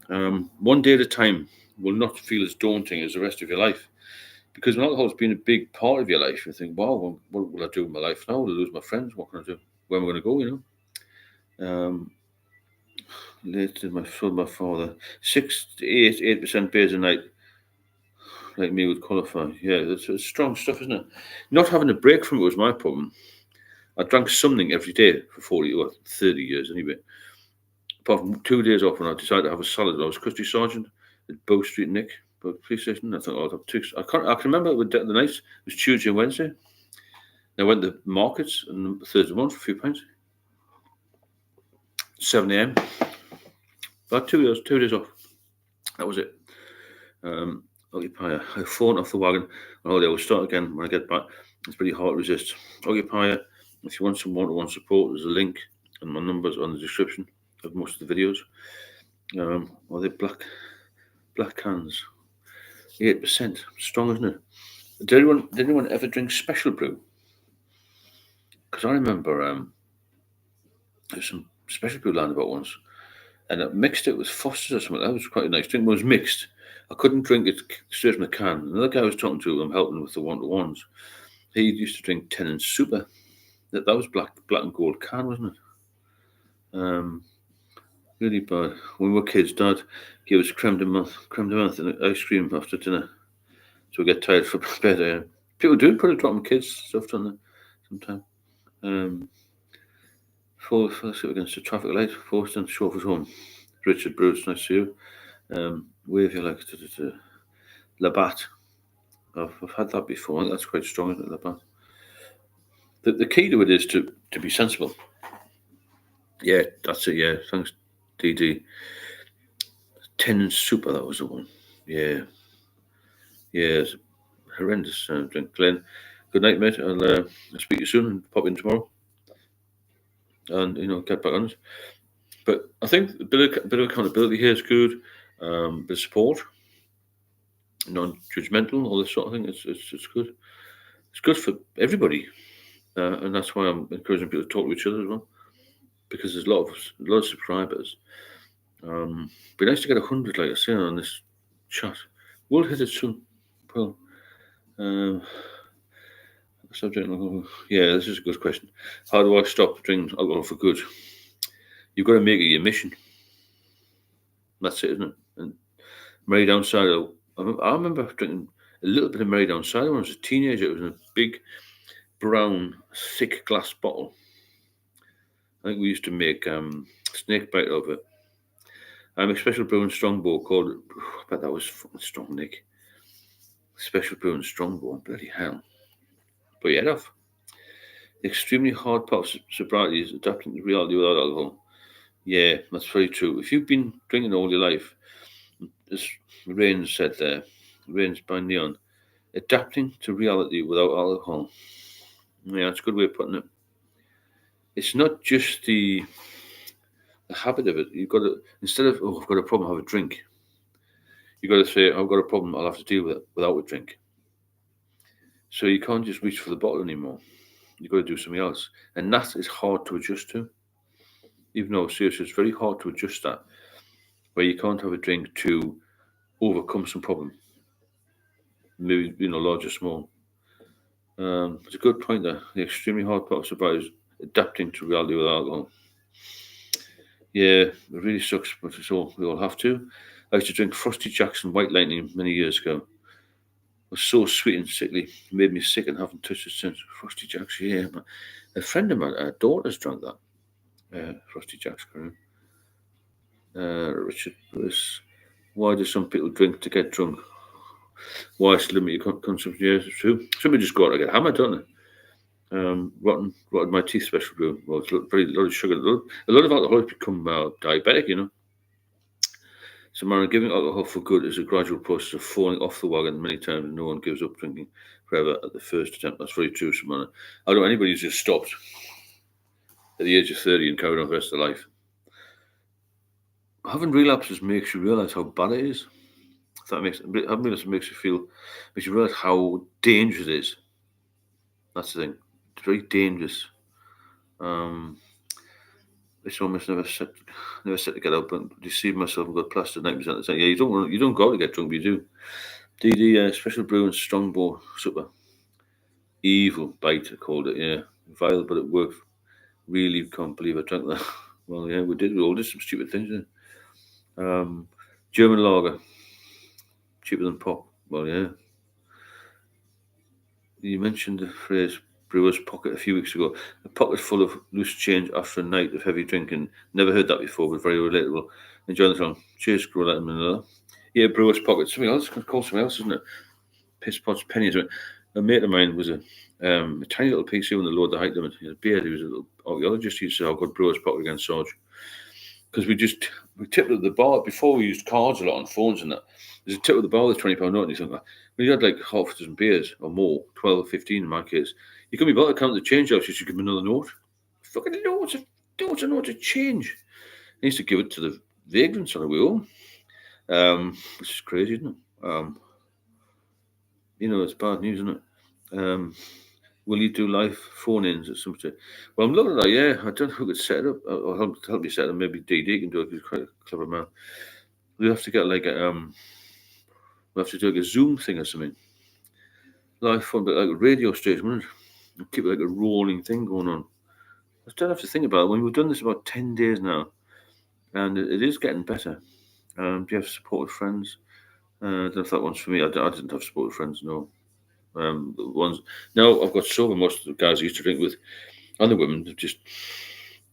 want. One day at a time will not feel as daunting as the rest of your life. Because when alcohol's been a big part of your life, you think, wow, what will I do with my life now? Will I lose my friends? What can I do? Where am I going to go, Late to my father. 6 to 8% beers a night. Like me would qualify. Yeah, that's strong stuff, isn't it? Not having a break from it was my problem. I drank something every day for 40 or 30 years anyway. Apart from 2 days off when I decided to have a salad. I was custody sergeant at Bow Street, Nick, police station. I thought I'd have 2. I can remember the nights. It was Tuesday and Wednesday. I went to markets on Thursday morning for a few pints. 7 a.m. About 2 days off. That was it. Occupier. I've fallen off the wagon. Oh, they will start again when I get back. It's pretty hard to resist. Occupier. If you want some one-to-one support, there's a link and my numbers on the description of most of the videos. Are they black cans? 8%. Strong, isn't it? Did anyone ever drink Special Brew? Because I remember there's some Special Brew land about once, and I mixed it with Foster's or something. That was quite a nice drink. It was mixed. I couldn't drink it straight from the can. Another guy I was talking to, I'm helping with the 1-to-1s. He used to drink Tennent's Super. That was black and gold can, wasn't it? Really bad. When we were kids, Dad gave us creme de menthe and ice cream after dinner, so we get tired for bed. People do put a drop on kids stuff, don't they? Sometimes. Let's against the traffic light. Forston, chauffeur's home. Richard Bruce, nice to see you. Wave you like to Labatt. I've had that before. I think that's quite strong, isn't it, Labatt? The key to it is to be sensible. Yeah, that's it. Yeah, thanks, DD. Tennent's Super, that was the one. Yeah, it's a horrendous drink. Glenn, good night, mate. I'll speak to you soon and pop in tomorrow, and get back on it. But I think a bit of accountability here is good. Bit of support, non-judgmental, all this sort of thing. It's good. It's good for everybody, and that's why I'm encouraging people to talk to each other as well, because there's a lot of subscribers. Be nice to get 100, like I say, on this chat. We'll hit it soon. Well, subject. Yeah, this is a good question. How do I stop drinking alcohol for good? You've got to make it your mission. That's it, isn't it? And Mary Down Cider. I remember drinking a little bit of Mary Down Cider when I was a teenager. It was in a big, brown, thick glass bottle. I think we used to make snake bite of it. I make special brew and strongbow called. I bet that was fucking strong, Nick. Special brew and strongbow, bloody hell. But yeah, enough. Extremely hard part of sobriety is adapting to reality without alcohol. Yeah, that's very true. If you've been drinking all your life, as Rain said there, Rain's by Neon, adapting to reality without alcohol. Yeah, that's a good way of putting it. It's not just the habit of it. You've got to, instead of, I've got a problem, have a drink. You've got to say, I've got a problem, I'll have to deal with it without a drink. So you can't just reach for the bottle anymore. You've got to do something else. And that is hard to adjust to. Even though, seriously, it's very hard to adjust that, where you can't have a drink to overcome some problem. Maybe, large or small. It's a good point there. The extremely hard part of sobriety is adapting to reality with alcohol. Yeah, it really sucks, but we all have to. I used to drink Frosty Jacks and White Lightning many years ago. It was so sweet and sickly. It made me sick and haven't touched it since. Frosty Jacks, yeah. A friend of mine, her daughter's drank that. Frosty Jacks. Richard Lewis. Why do some people drink to get drunk? Why limit your consumption? Yes, it's true. Some just go out and get hammered, don't they? Rotten my teeth special brew. Well, it's very lot of sugar. A lot of alcohol has become diabetic, So, Maren, giving alcohol for good is a gradual process of falling off the wagon many times, and no one gives up drinking forever at the first attempt. That's very true, Samara. I don't know anybody who's just stopped at the age of 30 and carried on the rest of their life. Having relapses makes you realise how bad it is. Having relapses makes you realise how dangerous it is. That's the thing. It's very dangerous. It's almost never set to get out, but deceive myself and got plastered 90% of the time. Yeah, you don't go out to get drunk, but you do. DD special brew and strongbow super. Evil bite, I called it. Yeah, vile, but it worked. Really can't believe I drank that. Well, yeah, we did. We all did some stupid things. German lager, cheaper than pop. Well, yeah. You mentioned the phrase brewer's pocket a few weeks ago. A pocket full of loose change after a night of heavy drinking. Never heard that before, but very relatable. Enjoy the song. Cheers, grow that in Manila. Yeah, brewer's pocket. Something else. It's called something else, isn't it? Piss pots, pennies. A mate of mine was a tiny little PC on the lower the height limit. He had a beard. He was a little archaeologist. He used to say, I've got brewer's pocket against Sarge. Because we tipped at the bar before we used cards a lot on phones and that. There's a tip at the bar with £20 note, and you think, well, you had like half a dozen beers or more, 12 or 15 in my case. You can be bothered to count the change out, you should give him another note. Fucking notes of change. I used to give it to the vagrants on the way home. Which is crazy, isn't it? It's bad news, isn't it? Will you do live phone-ins at some stage? Well, I'm looking at that, yeah. I don't know who could set it up. Or help me set it up. Maybe DD can do it. He's quite a clever man. We have to get like a We'll have to do like a Zoom thing or something. Live fun, but like a radio station, wouldn't it? Keep like a rolling thing going on. I still have to think about it. When we've done this about 10 days now, and it is getting better. Do you have support with friends? I don't know if that one's for me. I didn't have support with friends, no. The ones now I've got sober. Most of the guys I used to drink with, and the women, have just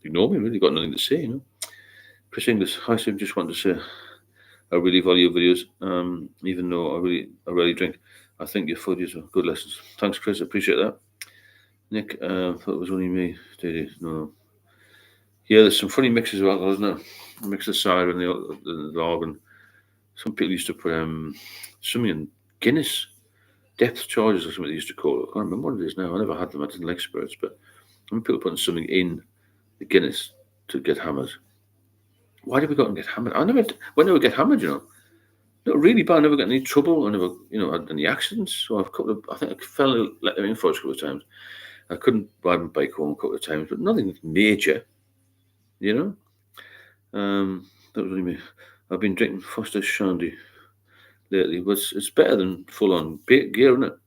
ignore me. Really, got nothing to say. Chris Inglis, hi Sim. Just wanted to say I really value your videos. Even though I rarely drink, I think your footage are good lessons. Thanks, Chris. I appreciate that. Nick, thought it was only me. No. Yeah, there's some funny mixes of alcohol, isn't there? Mix the cider and the lager. And some people used to put something in Guinness. Depth charges or something they used to call it. I can't remember what it is now. I never had them. I didn't like spirits, but when people putting something in the Guinness to get hammered. Why did we go and get hammered? I never get hammered, Not really bad. I never got any trouble. I never, had any accidents. So I think I fell let them in for a couple of times. I couldn't ride my bike home a couple of times, but nothing major, That was really me. I've been drinking Foster's Shandy lately, but it's better than full on gear, isn't it?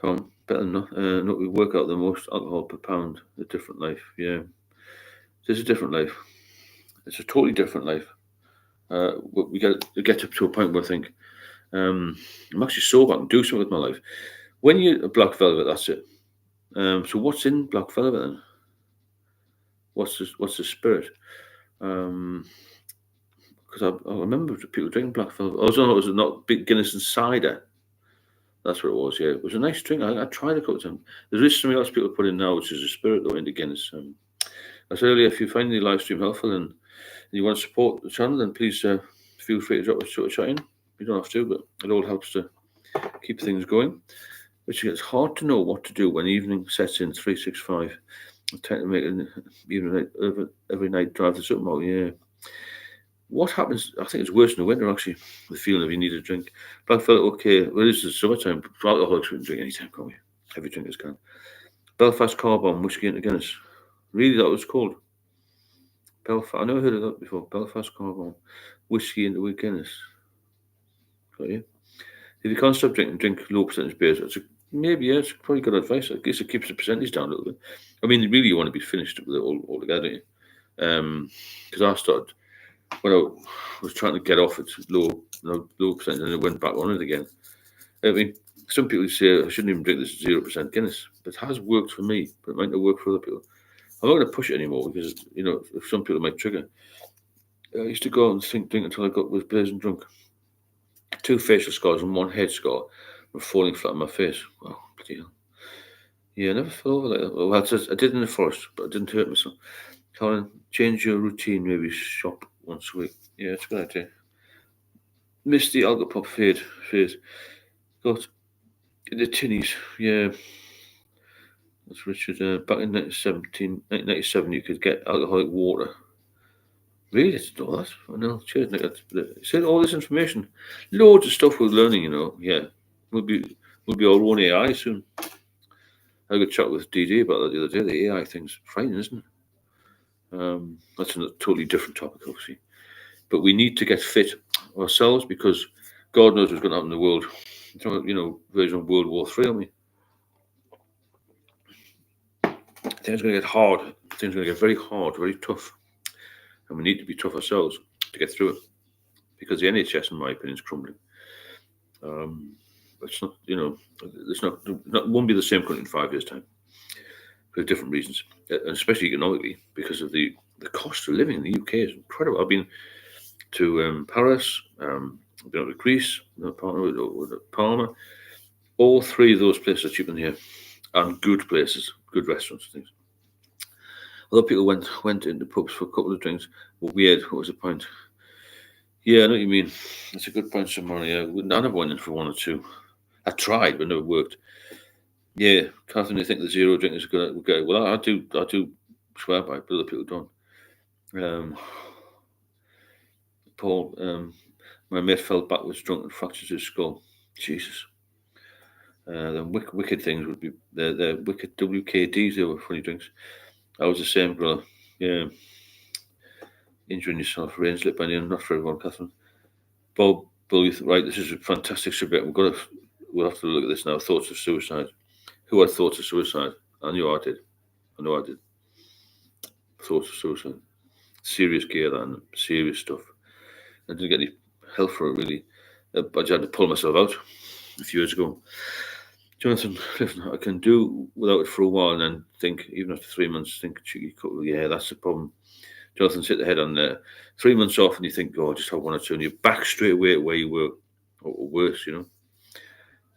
Tom, better than not. We work out the most alcohol per pound. A different life, yeah. It's a different life. It's a totally different life. We get up to a point where I think I'm actually sober. I can do something with my life. When you're a Black Velvet, that's it. So what's in Black Velvet then? What's the spirit? Because I remember people drinking Black Velvet. Was it not big Guinness and cider? That's what it was. Yeah, it was a nice drink. I tried a couple of times. There's something else people put in now, which is a spirit though into Guinness. I said earlier, if you find the live stream helpful and you want to support the channel, then please feel free to drop a shot in. You don't have to, but it all helps to keep things going. Which it's hard to know what to do when evening sets in 365. I tend to make an evening night every night drive to something out. Yeah. What happens? I think it's worse in the winter actually. The feeling of you need a drink. But I felt okay. Well, this is summertime. Alcoholics can drink anytime, can't we? Every drinkers can. Belfast Car Bomb, whiskey and Guinness. Really, that was called. Belfast. I never heard of that before. Belfast Car Bomb, whiskey into Guinness. Got you. If you can't stop drinking, drink low percentage beers. It's probably good advice. I guess it keeps the percentage down a little bit. I mean, really, you want to be finished with it all together. Because I started when I was trying to get off it low percent, and it went back on it again. I mean, some people say I shouldn't even drink this 0% Guinness, but it has worked for me. But it might not work for other people. I'm not going to push it anymore because if some people might trigger. I used to go out and drink until I was blazing drunk. 2 facial scars and 1 head scar were falling flat on my face. Wow, bloody hell. Yeah, I never fell over like that. Well, I did in the forest, but I didn't hurt myself. Colin, change your routine, maybe shop once a week. Yeah, it's a good idea. Missed the Alcopop phase. Got the tinnies, yeah. That's Richard. Back in 1997, you could get alcoholic water. Really? I didn't know that. I know. Cheers, Nick. Said all this information. Loads of stuff we're learning, Yeah. We'll be our own AI soon. I had a chat with DD about that the other day. The AI thing's frightening, isn't it? That's a totally different topic, obviously. But we need to get fit ourselves because God knows what's going to happen in the world. Version of World War III, aren't we? Things are going to get hard. Things are going to get very hard, very tough. And we need to be tough ourselves to get through it. Because the NHS, in my opinion, is crumbling. It's not, it won't be the same country in 5 years' time for different reasons, and especially economically, because of the cost of living in the UK is incredible. I've been to Paris, I've been out to Greece, with Palma. All 3 of those places are cheaper than here, and good places, good restaurants and things. Other people went into pubs for a couple of drinks. Were weird. What was the point? Yeah, I know what you mean. It's a good point, somebody. I never went in for 1 or 2. I tried, but it never worked. Yeah, Catherine, you think the zero drink is good? Well, I do swear by it, but other people don't. Paul, my mate fell backwards drunk and fractured his skull. Jesus. The wicked things would be the wicked WKDs. They were funny drinks. I was the same, brother. Yeah. Injuring yourself, rain slip by the end, not for everyone, Catherine. Bob Bill, right, this is a fantastic subject. We'll have to look at this now. Thoughts of suicide. Who had thoughts of suicide? I knew I did. Thoughts of suicide. Serious gear and serious stuff. I didn't get any help for it really. I just had to pull myself out a few years ago. Jonathan, listen, I can do without it for a while and then think, even after 3 months, think, yeah, that's the problem. Jonathan, sit the head on there. 3 months off and you think, oh, just have one or two, and you're back straight away where you were, or worse,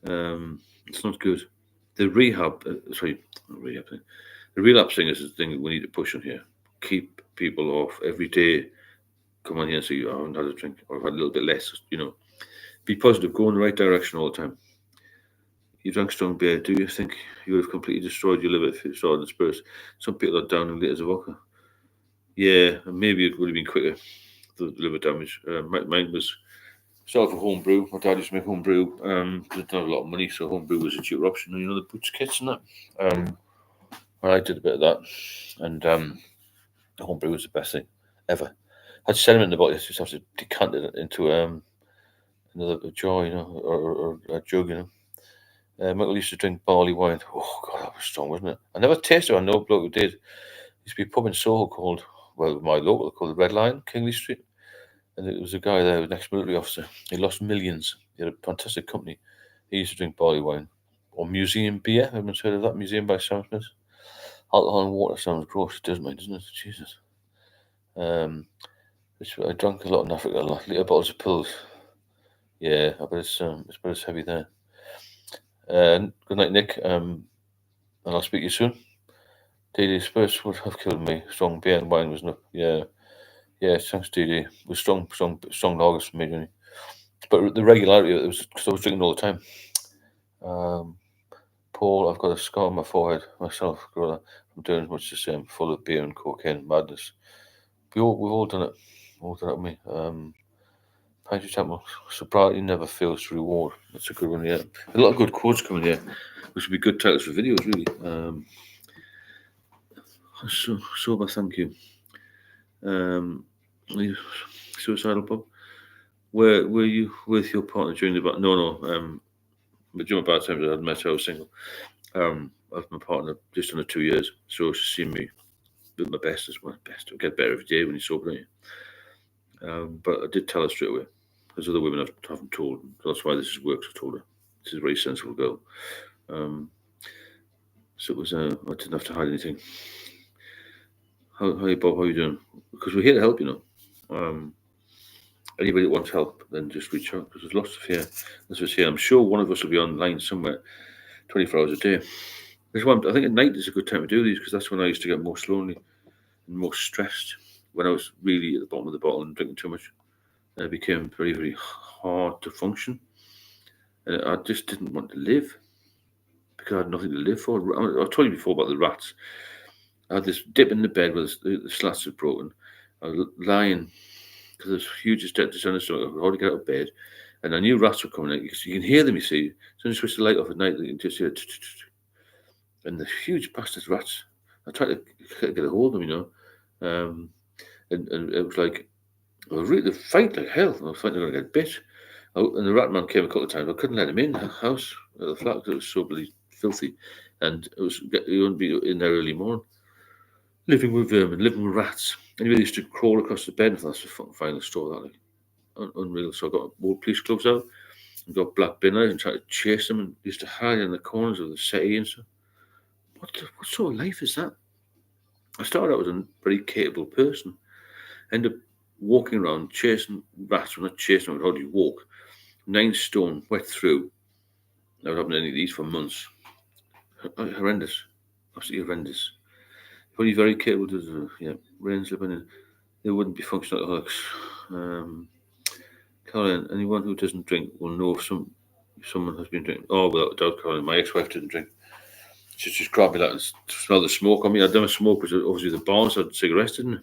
It's not good. The the relapse thing is the thing that we need to push on here. Keep people off every day. Come on here and say, I haven't had a drink, or I've had a little bit less, Be positive, go in the right direction all the time. You drank strong beer, do you think you would have completely destroyed your liver if you saw it in the Spurs? Some people are down in liters of vodka. Yeah, maybe it would have been quicker, the liver damage. Mine was started for home brew. My dad used to make home brew. Didn't have a lot of money, so home brew was a cheaper option. The butch kits and that. I did a bit of that, and home brew was the best thing ever. I'd set them in the bottle. You just have to decant it into another jar, or a jug, Michael used to drink barley wine. Oh God, that was strong, wasn't it? I never tasted it. I know a bloke who did. Used to be a pub in Soho called, my local, called the Red Lion, Kingley Street. And it was a guy there, an ex-military officer. He lost millions. He had a fantastic company. He used to drink barley wine. Or museum beer. Everyone's heard of that? Museum by Sam Smith. Alcohol and water sounds gross. It does, mate, doesn't it? Jesus. I drank a lot in Africa. Little bottles of pills. Yeah, I bet it's about as heavy there. Good night, Nick. And I'll speak to you soon. DD Spurs would have killed me. Strong beer and wine was enough. Yeah, thanks, DD. It was strong lagers for me, really. But the regularity, it was because I was drinking all the time. Paul, I've got a scar on my forehead myself, from doing as much the same, full of beer and cocaine madness. We've all done it. All done it with me. Patrick Temple, sobriety never fails to reward. That's a good one, yeah. A lot of good quotes coming here, which would be good titles for videos, really. Sober, thank you. Suicidal, Bob? Were you with your partner during the battle? No. But during my bad times, I had met her. I was single. I was my partner just under 2 years, so she's seen me do my best. It's my best. I get better every day when you're sober, don't you? But I did tell her straight away. There's other women I haven't told. That's why this works. I told her. She's a very sensible girl. So it was. I didn't have to hide anything. How are you, Bob? How are you doing? Because we're here to help, Anybody that wants help, then just reach out, because there's lots of here. As I say, I'm sure one of us will be online somewhere 24 hours a day. I think at night is a good time to do these, because that's when I used to get most lonely and most stressed, when I was really at the bottom of the bottle and drinking too much. And it became very, very hard to function. And I just didn't want to live, because I had nothing to live for. I've told you before about the rats. I had this dip in the bed where the slats had broken. I was lying, because there's huge dentist on the stomach. I could hardly get out of bed. And I knew rats were coming out, because you can hear them, you see. So you switch the light off at night, you can just hear it. And the huge bastard rats. I tried to get a hold of them, and it was like, I was really fight like hell. I was fighting going to get bit. And the rat man came a couple of times. I couldn't let him in the house, the flat, because it was so bloody filthy. And he wouldn't be in there early morning. Living with vermin, living with rats. And he really used to crawl across the bed. That's the final straw, that, like. Unreal. So I got old police gloves out and got black bin out and tried to chase them, and used to hide in the corners of the settee and stuff. What sort of life is that? I started out as a very capable person. Ended up walking around chasing rats. Well, not chasing them, how do you walk? 9 stone, wet through. I was having any of these for months. Horrendous. Absolutely horrendous. Only very capable to rains living in. They wouldn't be functional alcoholics. Caroline, anyone who doesn't drink will know if someone has been drinking. Oh, without a doubt, Caroline. My ex-wife didn't drink. She just grabbed me that and smelled the smoke on me. I'd never smoke, because obviously the barns had cigarettes, didn't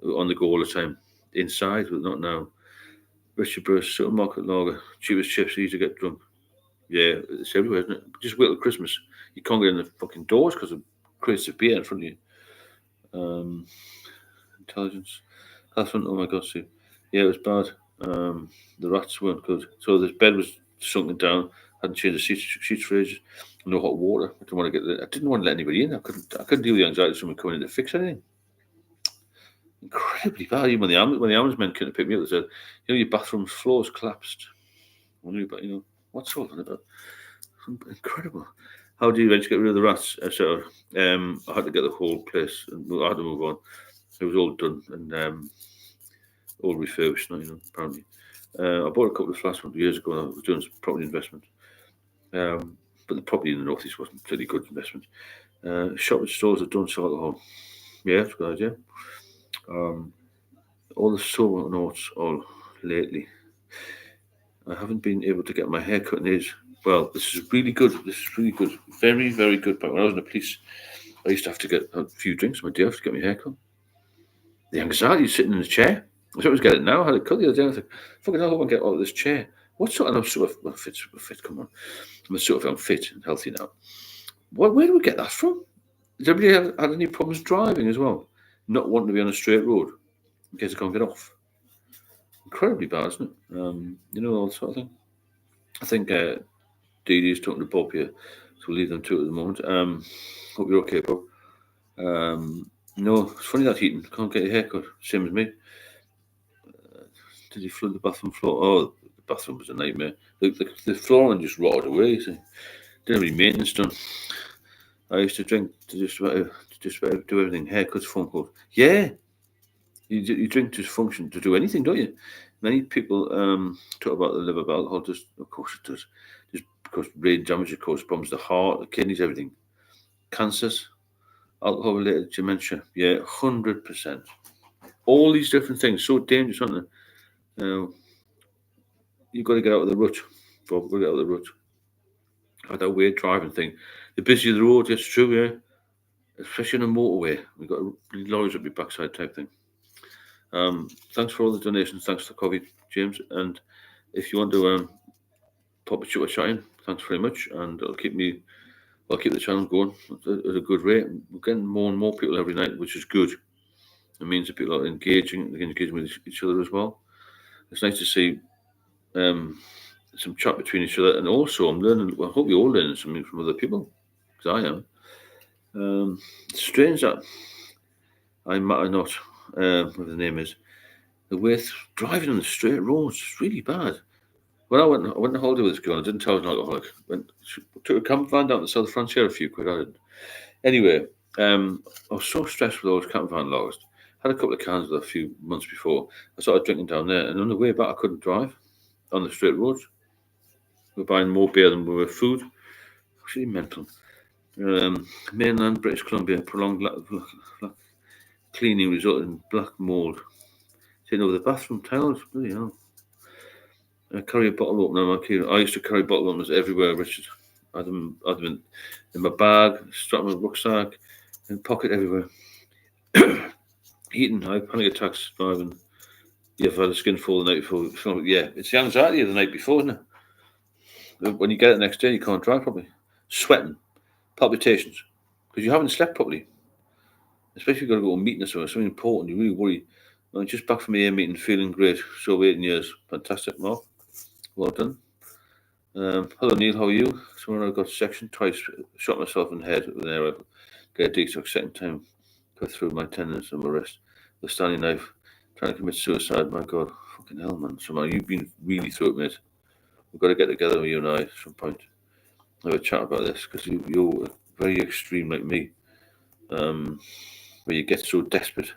they? On the go all the time. Inside, but not now. Richard Burst, supermarket lager, cheapest chips, easy to get drunk. Yeah, it's everywhere, isn't it? Just wait till Christmas. You can't get in the fucking doors because of crates of beer in front of you. Intelligence. Catherine, oh my God, Sue. Yeah, it was bad. The rats weren't good. So the bed was sunken down. Hadn't changed the sheets for ages. No hot water. I didn't want to let anybody in. I couldn't deal with the anxiety of someone coming in to fix anything. Incredibly bad. Even when the ambulance men couldn't pick me up, they said, your bathroom floor's collapsed. I knew, but what's all that about? Incredible. How do you eventually get rid of the rats? I had to get the whole place, and I had to move on. It was all done and all refurbished now, apparently. I bought a couple of flats years ago and I was doing some property investment. But the property in the northeast wasn't really good investment. Shopping stores that don't sell alcohol. Yeah, that's a good idea. All the silver notes all lately. I haven't been able to get my hair cut in ages. Well, this is really good. This is really good. Very, very good. But when I was in the police, I used to have to get a few drinks my day off to get my hair cut. The anxiety sitting in the chair. I was getting it now. I had it cut the other day. I was like, fucking hell, I want to get out of this chair. What sort of, I'm sort of fit, come on. I'm fit and healthy now. Where do we get that from? Has everybody had any problems driving as well? Not wanting to be on a straight road in case I can't get off. Incredibly bad, isn't it? All that sort of thing. I think Dee Dee's talking to Bob here, so we'll leave them to it at the moment. Hope you're okay, Bob. No, it's funny that Heaton can't get a haircut, same as me. Did he flood the bathroom floor? Oh, the bathroom was a nightmare. The flooring just rotted away. You see. Didn't have any maintenance done. I used to drink to just about do everything. Haircuts, phone calls. Yeah, you drink to function to do anything, don't you? Many people talk about the liver of alcohol. Just of course it does. Just because brain damage, it causes problems to the heart, the kidneys, everything. Cancers, alcohol-related dementia. Yeah, 100%. All these different things, so dangerous, aren't they? You've got to get out of the rut. Bob, got to get out of the rut. Like that weird driving thing. The busier the road, it's true, yeah. Especially on a motorway. We've got lorries up your backside type thing. Thanks for all the donations. Thanks for the coffee, James. And if you want to pop a chat in, thanks very much. And I'll keep the channel going at a good rate. We're getting more and more people every night, which is good. It means that people are engaging with each other as well. It's nice to see some chat between each other, and also I'm learning. Well, I hope you're all learning something from other people, because I am. It's strange that I matter not. Whatever the name is, the way driving on the straight roads is really bad. When I went on holiday with this girl, I didn't tell her I was an alcoholic. Took a camper van down to the south frontier a few quid. I didn't. Anyway, I was so stressed with all those camper van lost. Had a couple of cans a few months before. I started drinking down there, and on the way back, I couldn't drive on the straight roads. We're buying more beer than we were food. It's really mental. Mainland British Columbia, prolonged cleaning resulted in black mould. Taking over the bathroom tiles. Bloody hell. I carry a bottle opener. I used to carry bottle openers everywhere, Richard. I had them in my bag, strapped in my rucksack, in pocket everywhere. Eating, I have panic attacks driving. You've had a skinful the night before. Yeah, it's the anxiety of the night before, isn't it? When you get it the next day, you can't drive properly. Sweating, palpitations, because you haven't slept properly. Especially if you've got to go to a meeting or something important, you really worry. I'm just back from the A meeting, feeling great. So 18 years, fantastic, Mark. Well done. Hello Neil, how are you? So when I got sectioned twice, shot myself in the head with an arrow. Get a detox second time, cut through my tendons and my wrist. The standing knife, trying to commit suicide. My God, fucking hell, man. So man, you've been really through it, mate. We've got to get together, you and I, at some point. Have a chat about this, because you're very extreme like me. Where you get so desperate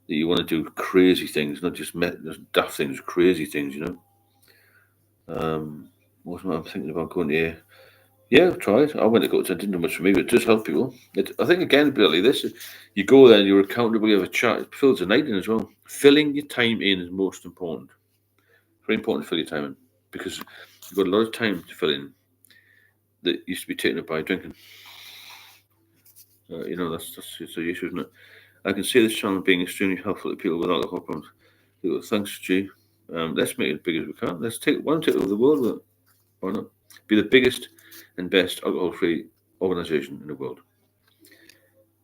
that you want to do crazy things, not just daft things, crazy things, you know. What am I thinking about going to? Yeah, I've tried. I went to go to, it didn't do much for me, but it does help people. I think, again, Billy, this you go there and you're accountable, you have a chat, it fills the night in as well. Filling your time in is most important. Very important to fill your time in, because you've got a lot of time to fill in that used to be taken up by drinking. That's the issue, isn't it? I can see this channel being extremely helpful to people with alcohol problems. Thanks, G. Let's make it as big as we can. Let's take one take over the world with it. Why not? Be the biggest and best alcohol-free organisation in the world.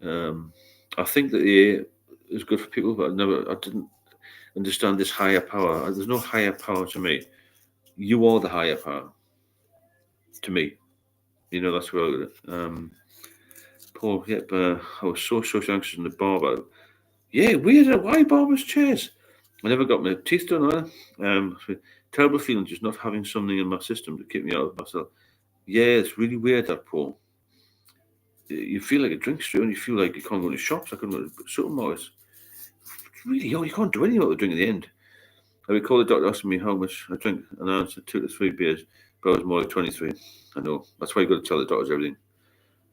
I think that the AA is good for people, but I understand this higher power. There's no higher power to me. You are the higher power to me. That's where I got it. Paul, yep, I was so anxious in the barber. Yeah, weird. Why barber's chairs? I never got my teeth done either. Terrible feeling just not having something in my system to keep me out of myself. Yeah, it's really weird, that, Paul. You feel like a drink straight and you feel like you can't go to shops. I couldn't go to supermarkets. Really, you can't do anything without drinking at the end. I recall the doctor asking me how much I drink, and I answered 2 to 3 beers, but I was more like 23. I know. That's why you've got to tell the doctors everything.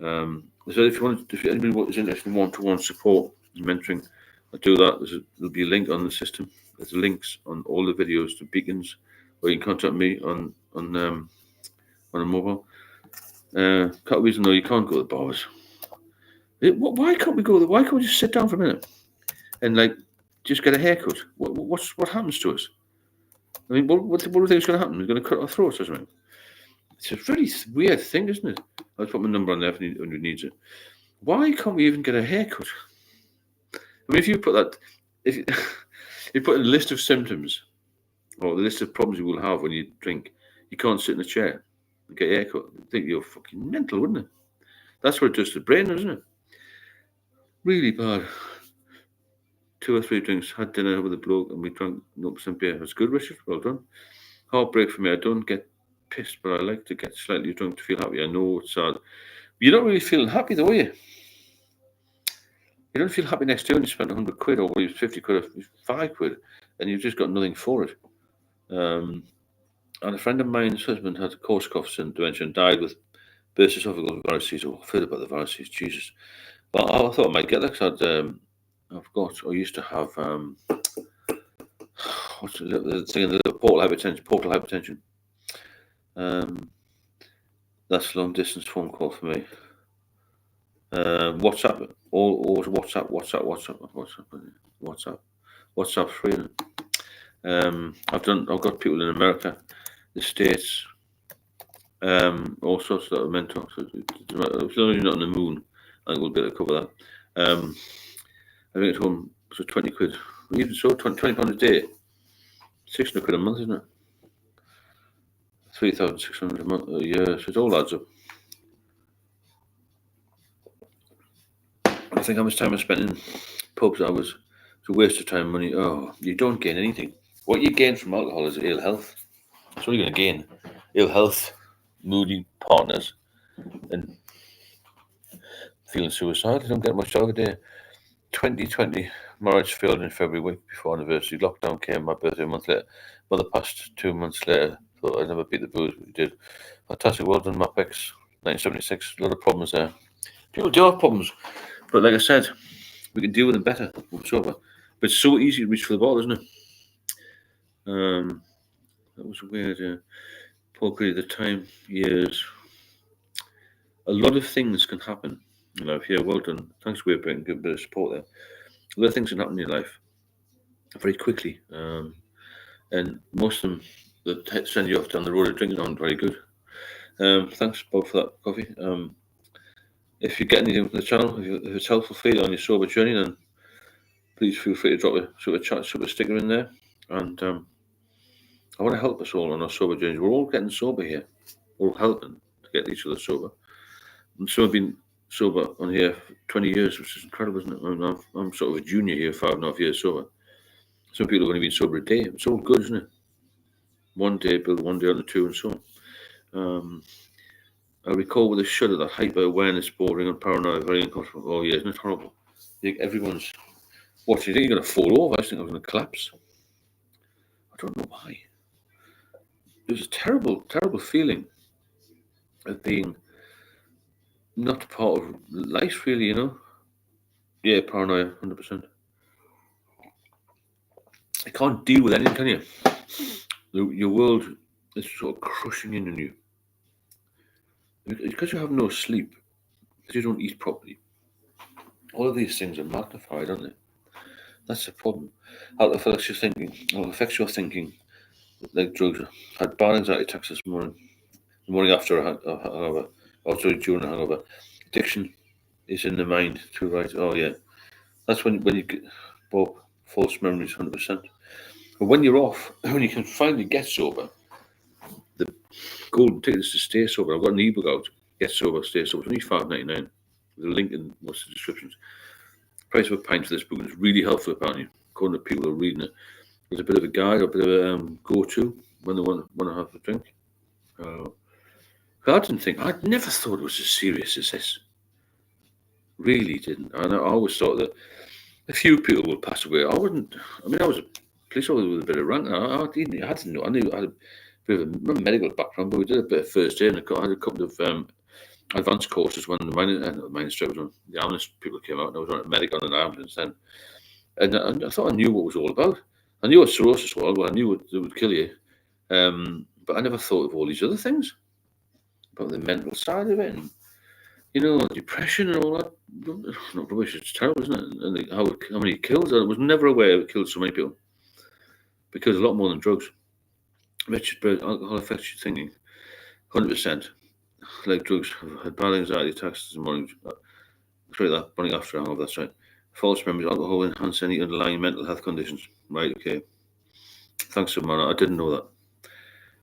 So if anybody is interested in one-to-one support and mentoring, I'll do that. There'll be a link on the system. There's links on all the videos to Beacons, or you can contact me on a mobile. Can't reason though you can't go to the bars. Why can't we go there? Why can't we just sit down for a minute and just get a haircut? What happens to us? I mean, what do you think is going to happen? We're going to cut our throats or something? It's a very weird thing, isn't it? I'll put my number on there if anybody needs it. Why can't we even get a haircut? I mean, if you put that, if you put a list of symptoms or the list of problems you will have when you drink, you can't sit in a chair and get a haircut. I think you're fucking mental, wouldn't it? That's what it does to the brain, isn't it? Really bad. 2 or 3 drinks, had dinner with a bloke, and we drank 0% beer. That's good, Richard. Well done. Heartbreak for me. I don't get pissed, but I like to get slightly drunk to feel happy. I know it's sad. You're not really feeling happy, though, are you? You don't feel happy next year when you spent 100 quid or 50 quid or 5 quid, and you've just got nothing for it. And a friend of mine's husband had Korsakoff's dementia and died with burst esophageal varices. Oh, I've heard about the varices, Jesus. Well, I thought I might get that because I forgot. I used to have what's the thing? The portal hypertension. That's a long distance phone call for me. WhatsApp, always WhatsApp free. I've got people in America, the States, all sorts that are mental. So it's only not on the moon. I think we'll be able to cover that. I think it's home, so 20 quid. Even so, £20 a day, 600 quid a month, isn't it? 3,600 a year, so it all adds up. I think how much time I spent in pubs, it's a waste of time and money. Oh, you don't gain anything. What you gain from alcohol is ill health. That's what you're going to gain. Ill health, moody partners, and feeling suicidal. I don't get much out of a day. 2020, marriage failed in February, week before anniversary. Lockdown came, my birthday a month later. Mother passed 2 months later. Thought I'd never beat the booze, but we did. Fantastic, well done, Mapex. 1976, a lot of problems there. People do have problems, but like I said, we can deal with them better when we're sober. But it's so easy to reach for the bottle, isn't it? That was weird. Paul Grady, the time, years. A lot of things can happen in life. Yeah, well done. Thanks for being a bit of support there. A lot of things can happen in your life very quickly, and most of them that send you off down the road of drinking aren't very good. Thanks, Bob, for that coffee. If you get anything from the channel, if it's helpful for you on your sober journey, then please feel free to drop a super sticker in there. And I want to help us all on our sober journeys. We're all getting sober here. We're all helping to get each other sober. And some have been sober on here for 20 years, which is incredible, isn't it? I'm sort of a junior here, 5.5 years sober. Some people have only been sober a day. It's all good, isn't it? One day, build one day on the 2, and so on. I recall with a shudder that hyper-awareness, bordering on paranoia, very uncomfortable. Oh, yeah, isn't it horrible? You think everyone's watching. You think you're going to fall over? I think I'm going to collapse. I don't know why. It was a terrible, terrible feeling of being not part of life, really, Yeah, paranoia, 100%. You can't deal with anything, can you? Your world is sort of crushing in on you. Because you have no sleep, because you don't eat properly. All of these things are magnified, aren't they? That's the problem. How it affects your thinking, like drugs. I had bad anxiety attacks this morning. The morning after a hangover, during a hangover. Addiction is in the mind too, right? Oh yeah, that's when you get false memories, 100%. But when you're off, when you can finally get sober, the golden ticket is to stay sober. I've got an ebook out, Get Sober, Stay Sober. It's only $5.99. There's a link in most of the descriptions. Price of a pint for this book is really helpful, apparently, according to people who are reading it. There's a bit of a guide, a bit of a go-to when they want to have a drink. I'd never thought it was as serious as this. Really didn't. And I always thought that a few people would pass away. I was a police officer with a bit of rank. I didn't know. I knew I had a bit of a medical background, but we did a bit of first aid, and I had a couple of advanced courses when the mining instructor was on. The ambulance people came out, and I was on a medic on an ambulance then. And I thought I knew what it was all about. I knew what cirrhosis was. Well, I knew it would kill you. But I never thought of all these other things, about the mental side of it, and depression and all that. Not rubbish. It's terrible, isn't it? And how many kills? I was never aware it killed so many people, because a lot more than drugs. Alcohol affects your thinking, 100%. Like drugs, I've had bad anxiety attacks this morning. Straight that running after hangover. That's right. False memories. Alcohol enhance any underlying mental health conditions. Right. Okay. Thanks, Samara. I didn't know that.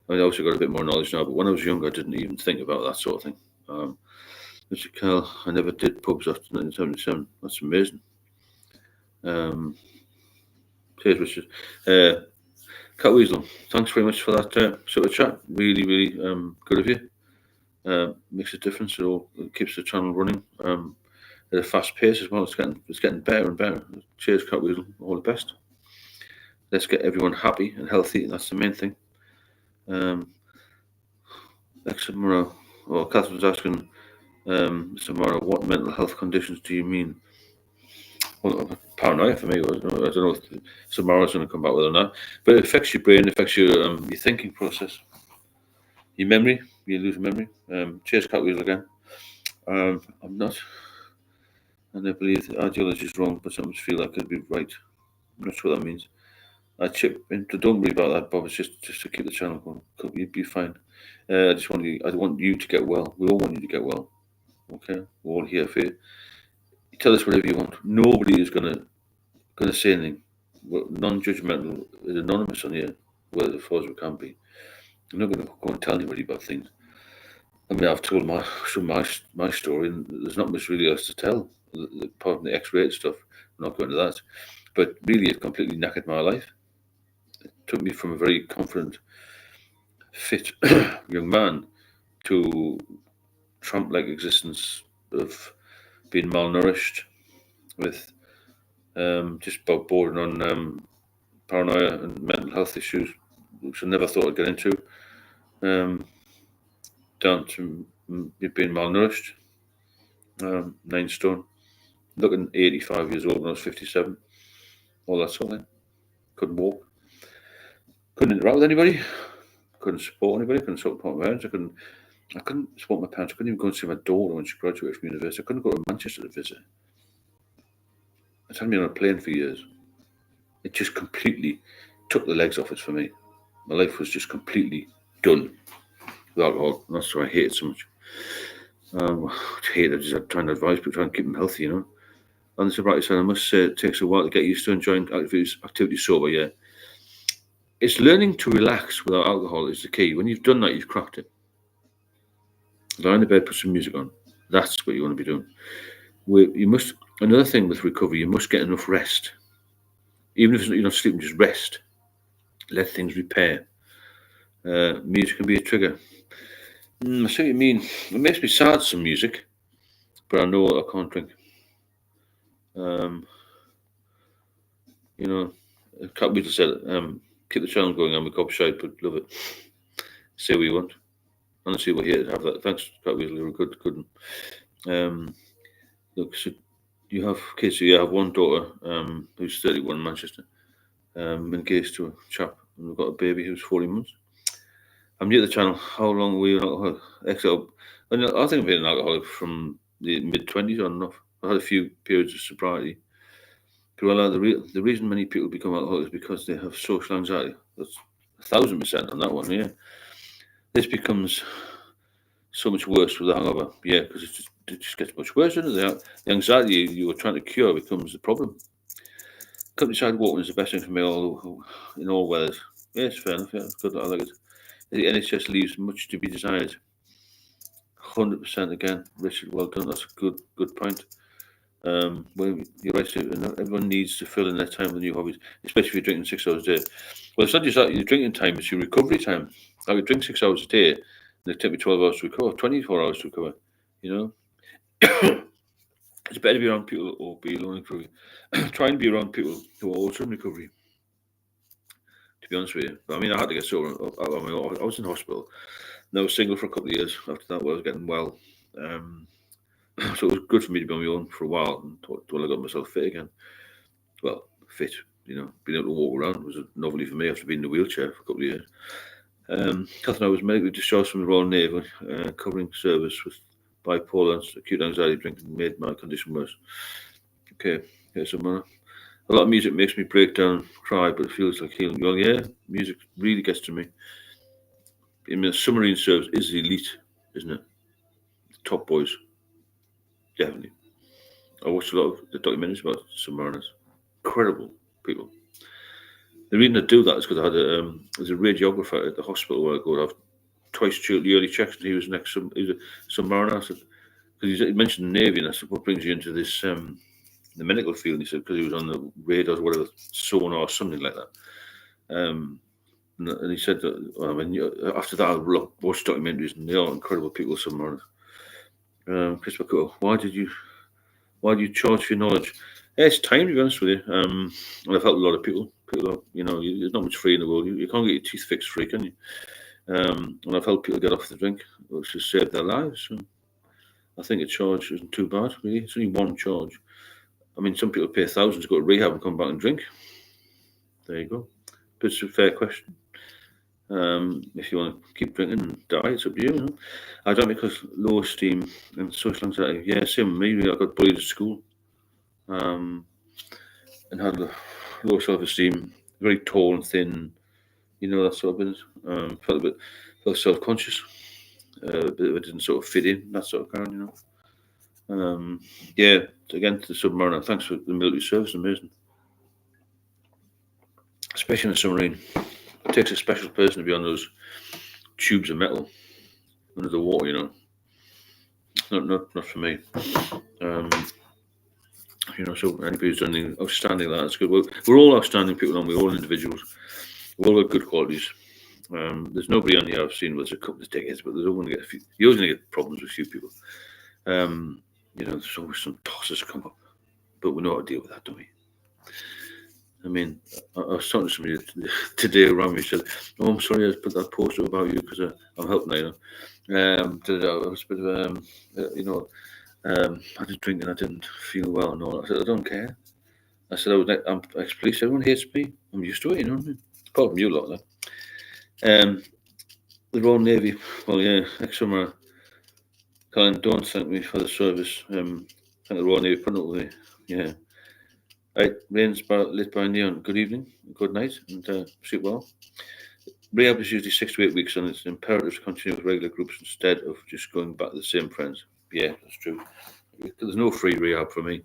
I also got a bit more knowledge now, but when I was younger, I didn't even think about that sort of thing. Mr. Kell, I never did pubs after 1977. That's amazing. Cheers, Richard. Cat Weasel, thanks very much for that sort of chat. Really, really good of you. Makes a difference. It keeps the channel running at a fast pace as well. It's getting better and better. Cheers, Cat Weasel. All the best. Let's get everyone happy and healthy. That's the main thing. Next tomorrow. Well, Catherine's asking, tomorrow, what mental health conditions do you mean? Well, paranoia for me. I don't know if tomorrow's going to come back with or not, but it affects your brain, it affects your thinking process, your memory. You lose memory. Cheers, Cat Wheels again. I'm not, and I believe the ideology is wrong, but some feel like it'd be right. I'm not sure what that means. I chip into. Don't worry about that, Bob. It's just to keep the channel going. You'd be fine. I want you to get well. We all want you to get well. Okay, we're all here for you. Tell us whatever you want. Nobody is gonna say anything. We're non-judgmental, is anonymous on here, well, as far as we can be. I'm not going to go and tell anybody about things. I mean, I've told my story, and there's not much really else to tell, apart from the X-rated stuff. I'm not going to that. But really, it completely knackered my life. It took me from a very confident, fit young man to tramp-like existence of being malnourished, with just about bordering on paranoia and mental health issues, which I never thought I'd get into, down to being malnourished, 9 stone, looking 85 years old when I was 57, all that sort of thing. Couldn't walk, couldn't interact with anybody, couldn't support anybody, couldn't support my parents, I couldn't support my parents, I couldn't even go and see my daughter when she graduated from university, I couldn't go to Manchester to visit. It's had me on a plane for years. It just completely took the legs off it for me. My life was just completely done with alcohol. And that's why I hate it so much. I'm trying to advise people, trying to keep them healthy, And the sobriety side, I must say, it takes a while to get used to enjoying activities sober, yeah. It's learning to relax without alcohol is the key. When you've done that, you've cracked it. Lie in the bed, put some music on. That's what you want to be doing. Another thing with recovery, you must get enough rest. Even if you're not sleeping, just rest. Let things repair. Music can be a trigger. I see what you mean. It makes me sad, some music, but I know I can't drink. Cat Beetle said, keep the channel going. I'm a copyright, but love it. Say what you want. Honestly, we're here to have that. Thanks, Cat Beetle. You're a good one. Look, so you have kids. So you have one daughter who's 31 in Manchester, engaged to a chap, and we've got a baby who's 14 months. I'm new to the channel. How long were you an alcoholic? I think I've been an alcoholic from the mid-20s on and off. I had a few periods of sobriety. Well, the reason many people become alcoholics is because they have social anxiety. That's 1,000% on that one, yeah. This becomes so much worse with the hangover, yeah, because it just gets much worse, doesn't it? The anxiety you were trying to cure becomes the problem. countryside walking is the best thing for me in all weathers. Yeah, it's fair enough. Yeah, it's good. I like it. The NHS leaves much to be desired. 100% again, Richard. Well done. That's a good point. Well, you're right. Everyone needs to fill in their time with new hobbies, especially if you're drinking 6 hours a day. Well, it's not just that your drinking time; it's your recovery time. I would drink 6 hours a day, and it take me 12 hours to recover, 24 hours to recover. You know, it's better to be around people or be alone in recovery. Try and be around people who are also in recovery. To be honest with you, but I mean, I had to get sober. I was in hospital, and I was single for a couple of years. After that, I was getting well. Um, so it was good for me to be on my own for a while until I got myself fit again. Well, fit, being able to walk around was a novelty for me after being in a wheelchair for a couple of years. Catherine, I was medically discharged from the Royal Navy, covering service with bipolar and acute anxiety drinking made my condition worse. Okay, so a lot of music makes me break down, cry, but it feels like healing. Well, yeah, music really gets to me. I mean, submarine service is elite, isn't it? Top boys, definitely. I watched a lot of the documentaries about submariners. Incredible people. The reason I do that is because I had there's a radiographer at the hospital where I go. I've twice yearly checks, and he was he was a submariner. I said, because he mentioned the Navy, and I said, what brings you into this the medical field? And he said, because he was on the radars or whatever, sonar or something like that. And he said that, I mean, after that, I watched documentaries, and they are incredible people, submariners. Chris McCall, why do you charge for your knowledge? Yeah, it's time, to be honest with you. And I've helped a lot of people. People are, there's not much free in the world. You can't get your teeth fixed free, can you? And I've helped people get off the drink, which has saved their lives. So I think a charge isn't too bad, really. It's only one charge. I mean, some people pay thousands to go to rehab and come back and drink. There you go. But it's a fair question. If you want to keep drinking and die, it's up to you. I don't because low esteem and social anxiety. Yeah, same with me. Really. I got bullied at school, and had low self-esteem. Very tall and thin, that sort of business. Felt self-conscious. But I didn't sort of fit in, that sort of kind. Yeah. Again, to the submariner. Thanks for the military service. Amazing, especially in a submarine. It takes a special person to be on those tubes of metal under the water. Not for me. So anybody who's done anything outstanding like that's good. We're all outstanding people, and we're all individuals. We've all got good qualities. There's nobody on here I've seen with a couple of decades, but there's always going to get a few. You're going to get problems with a few people. There's always some tosses come up, but we know how to deal with that, don't we? I mean, I was talking to somebody today around me. Said, "Oh, I'm sorry, I put that post up about you because I'm helping you." I was a bit of I did drink and I didn't feel well and all. I said, I don't care. I said, I'm ex-police. Everyone hates me. I'm used to it, Apart from you lot, though. The Royal Navy. Well, yeah, ex-summer. Colin, don't thank me for the service. Thank the Royal Navy for putting up with me. Yeah. Right, rains lit by neon. Good evening, good night, and sleep well. Rehab is usually 6 to 8 weeks, and it's imperative to continue with regular groups instead of just going back to the same friends. Yeah, that's true. There's no free rehab for me.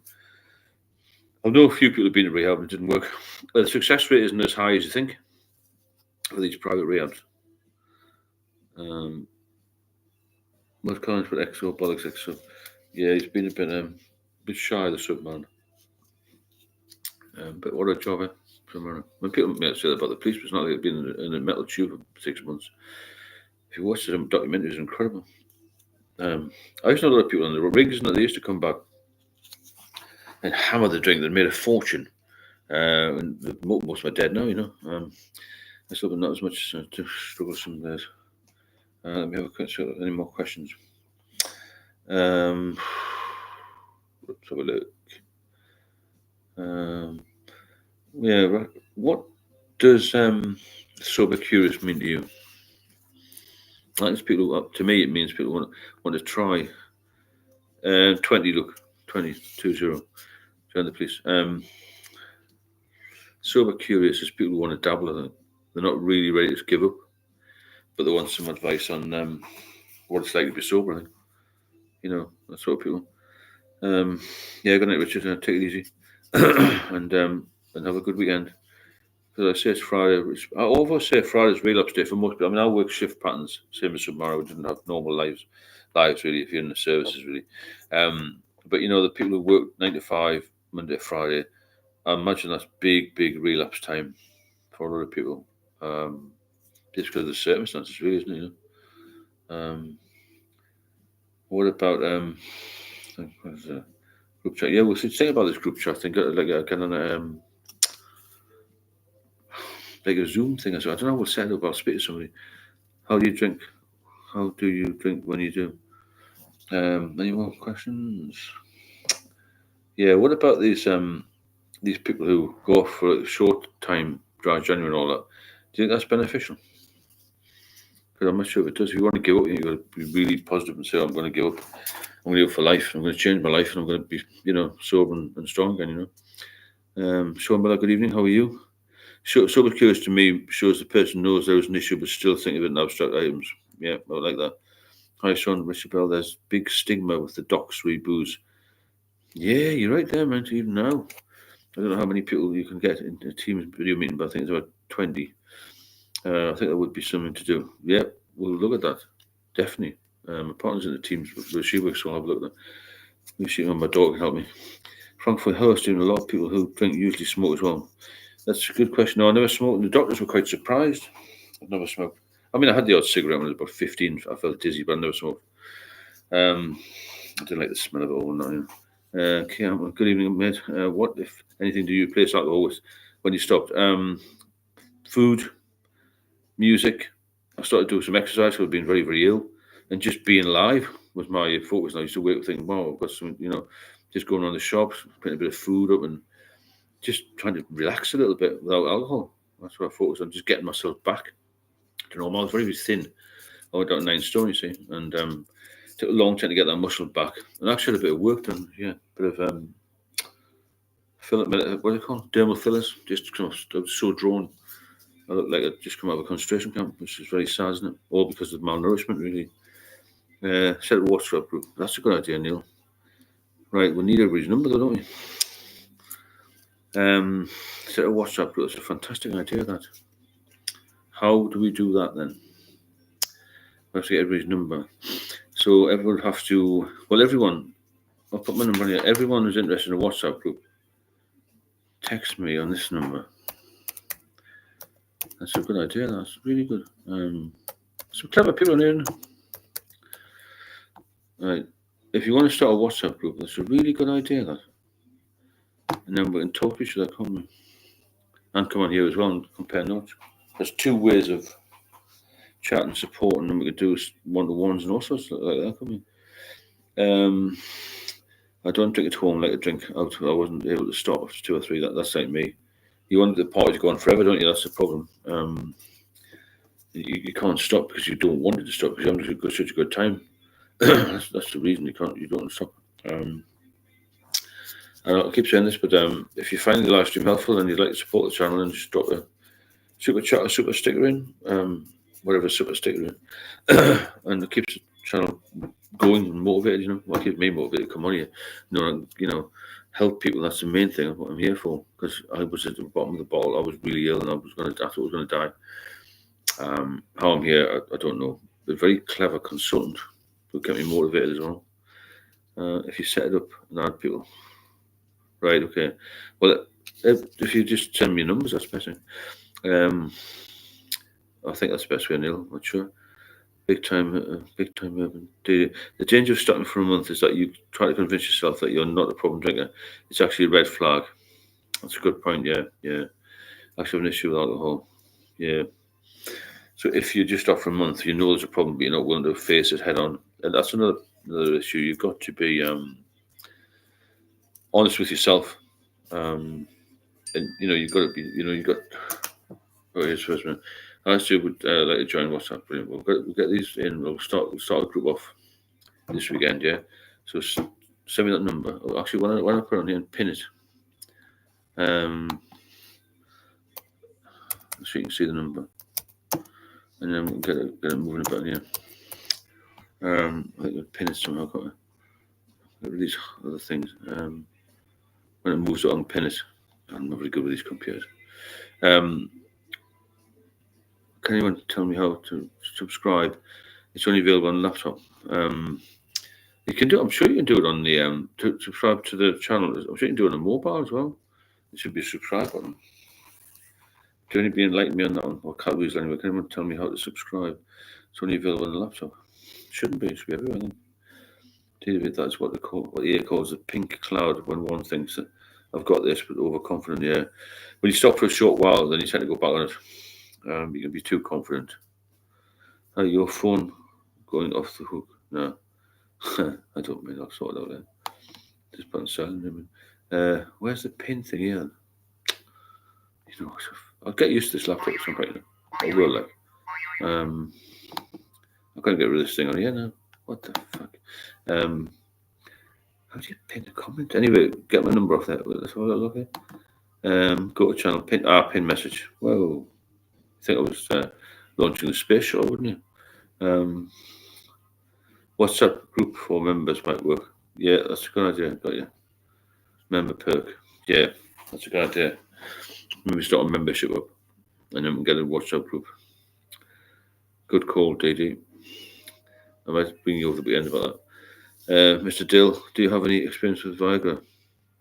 I know a few people have been to rehab and it didn't work. The success rate isn't as high as you think for these private rehabs. Most clients with exo, bollocks exo. Yeah, he's been a bit shy of the subman. But what a job, when people say that about the police, it's not like they've been in a metal tube for 6 months. If you watch some documentaries, it's incredible. I used to know a lot of people on the rigs, and they used to come back and hammer the drink. They made a fortune. And most of them are dead now, I still have not as much to struggle with some days. Let me have a quick look. Any more questions? Let's have a look. Yeah, right. What does sober curious mean to you? Like people, to me, it means people want to try. 20, look, 20, 20. Join the police. Sober curious is people who want to dabble in it. They're not really ready to give up, but they want some advice on what it's like to be sober. I think. That's what people. Yeah, good night, Richard. Take it easy. And and have a good weekend. Because I say it's Friday. I always say Friday's relapse day for most people. I mean, I work shift patterns, same as tomorrow. We didn't have normal lives really, if you're in the services, really. But, you know, the people who work 9 to 5, Monday to Friday, I imagine that's big relapse time for a lot of people. Just because of the circumstances, really, isn't it? You know? What about group chat? Yeah, we should think about this group chat thing, like a kind of like a Zoom thing. So I don't know what's set up. I'll speak to somebody. How do you drink? How do you drink when you do? Any more questions? Yeah. What about these people who go off for a short time, dry January and all that? Do you think that's beneficial? Because I'm not sure if it does. If you want to give up, you've got to be really positive and say, I'm going to give up. I'm going to give up for life. I'm going to change my life, and I'm going to be, you know, sober and strong again. You know. Sean Miller, good evening. How are you? Sober curious to me shows the person knows there is an issue but still think of it in abstract items. Yeah, I like that. Hi, Sean, Richard Bell. There's big stigma with the docs booze. Yeah, you're right there, man. Even now, I don't know how many people you can get in a Teams video meeting, but I think it's about 20. I think that would be something to do. Yeah, we'll look at that. Definitely. My partner's in the Teams where she works, so I'll have a look at that. Maybe she and my daughter can help me. Frankfurt hosting a lot of people who drink usually smoke as well. That's a good question. No, I never smoked. The doctors were quite surprised. I've never smoked. I mean, I had the odd cigarette when I was about 15. I felt dizzy, but I never smoked. I didn't like the smell of it all. Good evening, mate. What, if anything, do you replace alcohol with when you stopped? Food, music. I started doing some exercise because I've been very ill. And just being alive was my focus. And I used to wake up thinking, wow, I've got some, you know, just going around the shops, putting a bit of food up and just trying to relax a little bit without alcohol. That's what I focused on, just getting myself back to normal. I was very thin. I went down 9 stone, you see, and took a long time to get that muscle back. And actually had a bit of work done, yeah, bit of what do you call it? Dermal fillers. Just kind of, I was so drawn. I looked like I'd just come out of a concentration camp, which is very sad, isn't it? All because of malnourishment, really. Set a WhatsApp group. That's a good idea, Neil. Right, we need everybody's number, though, don't we? Set a WhatsApp group. That's a fantastic idea, that. How do we do that, then? We have to get everybody's number. So everyone will have to... Well, everyone... I'll put my number in here. Everyone who's interested in a WhatsApp group, text me on this number. That's a good idea. That's really good. Some clever people in here. Right. If you want to start a WhatsApp group, that's a really good idea, that. And then we can talk to each other, can't we? And come on here as well and compare notes. There's 2 ways of chat and support, and then we could do one-to-ones and all sorts like that, couldn't we? I don't drink at home like I drink out. I wasn't able to stop after 2 or 3. That's like me. You want the party to go on forever, don't you? That's the problem. You can't stop because you don't want it to stop because you haven't got such a good time. that's the reason you don't stop. I keep saying this, but if you find the live stream helpful and you'd like to support the channel, then just drop a super chat or super sticker in, whatever super sticker in, and it keeps the channel going and motivated. You know, well, it keeps me motivated. Come on here, you know, help people. That's the main thing. What I'm here for, because I was at the bottom of the bottle. I was really ill, and I thought I was going to die. How I'm here, I don't know. A very clever consultant who get me motivated as well. If you set it up and add people. Right, okay. Well, if you just send me numbers, that's better. I think that's the best way, Neil. I'm not sure. Big time urban. The danger of stopping for a month is that you try to convince yourself that you're not a problem drinker. It's actually a red flag. That's a good point, yeah. Actually have an issue with alcohol. Yeah. So if you're just off for a month, you know there's a problem, but you're not willing to face it head on. And that's another issue. You've got to be honest with yourself, and you've got to be, you've got. Oh, here's the first one. I still would like to join WhatsApp. Brilliant. We'll get these in. We'll start a group off this weekend. Yeah. So send me that number. Oh, actually, why don't I put it on here and pin it? So you can see the number, and then we'll get it moving about here. I think we'll pin it somehow. Got these other things. When it moves on, pin it. I'm not very good with these computers. Can anyone tell me how to subscribe? It's only available on laptop. You can do. I'm sure you can do it on the to subscribe to the channel. I'm sure you can do it on mobile as well. It should be a subscribe button. Can anybody enlighten me on that one? Or can't use anyway? Can anyone tell me how to subscribe? It's only available on the laptop. Shouldn't be. It should be everywhere. Then. That's what what EA calls a pink cloud when one thinks that I've got this, but overconfident. Yeah. When you stop for a short while, then you tend to go back on it. You can be too confident. Your phone going off the hook? No. I don't mean I'll sort it out there. Just put on silent. Where's the pin thing here? You know, I'll get used to this laptop at some point. I will, like. I'm going to get rid of this thing on here now. What the fuck? How do you pin a comment? Anyway, get my number off there. Let's have a look at go to channel, pin message. Whoa. I think I was launching the space shuttle, wouldn't you? WhatsApp group for members might work. Yeah, that's a good idea. Got you. Member perk. Yeah, that's a good idea. Maybe start a membership up and then we'll get a WhatsApp group. Good call, DD. I might bring you over the end about that. Mr. Dill, do you have any experience with Viagra?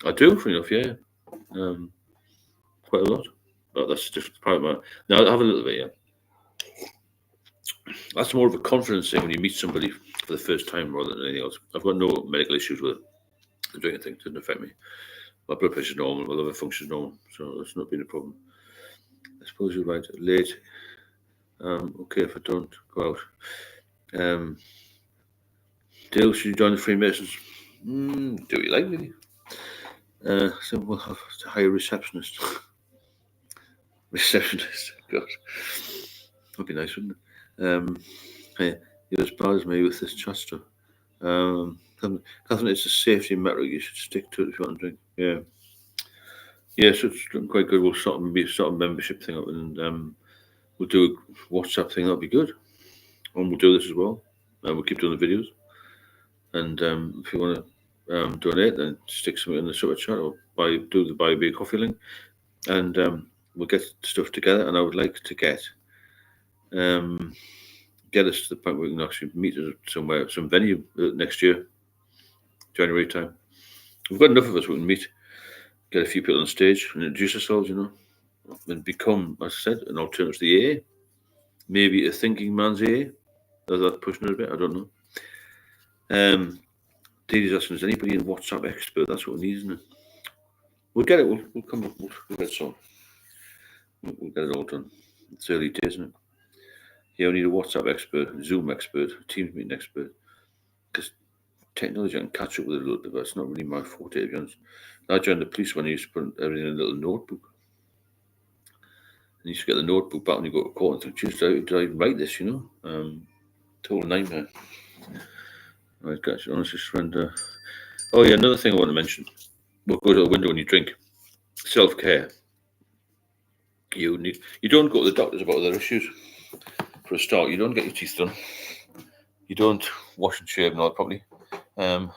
I do, funny enough, yeah. Quite a lot. But that's a different part of my. Now, I have a little bit, yeah. That's more of a confidence thing when you meet somebody for the first time rather than anything else. I've got no medical issues with it. The drinking thing doesn't affect me. My blood pressure's normal, my liver function's normal, so that's not been a problem. I suppose you're right. Late. Okay, if I don't go out. Dale, should you join the Freemasons? Do what you like, really. So we'll have to hire a receptionist. God. That'd be nice, wouldn't it? Hey, you're as bad as me with this Chester. Catherine, it's a safety metric. You should stick to it if you want to drink. Yeah. Yeah, so it's quite good. We'll sort a membership thing up and we'll do a WhatsApp thing. That'll be good. And we'll do this as well. We'll keep doing the videos. And if you want to donate, then stick something in the super chat or do the buy a beer coffee link. And we'll get stuff together. And I would like to get us to the point where we can actually meet somewhere, some venue next year, January time. We've got enough of us we can meet, get a few people on stage and introduce ourselves, and become, as I said, an alternative to the AA. Maybe a thinking man's AA. Is that pushing it a bit? I don't know. Daisy's asking, is anybody in WhatsApp expert? That's what we need, isn't it? We'll get it. We'll come up. We'll get it sorted. We'll get it all done. It's early days, isn't it? Yeah, we need a WhatsApp expert, Zoom expert, Teams meeting expert. Because technology I can catch up with it a little bit, but it's not really my forte, to be honest. I joined the police when I used to put everything in a little notebook. And you used to get the notebook back when you go to court and think, geez, did I even write this, Total nightmare. Right, guys, honestly, surrender. Oh, yeah, another thing I want to mention. We'll go to the window when you drink. Self-care. You don't go to the doctors about other issues. For a start, you don't get your teeth done. You don't wash and shave and all that properly. Hello,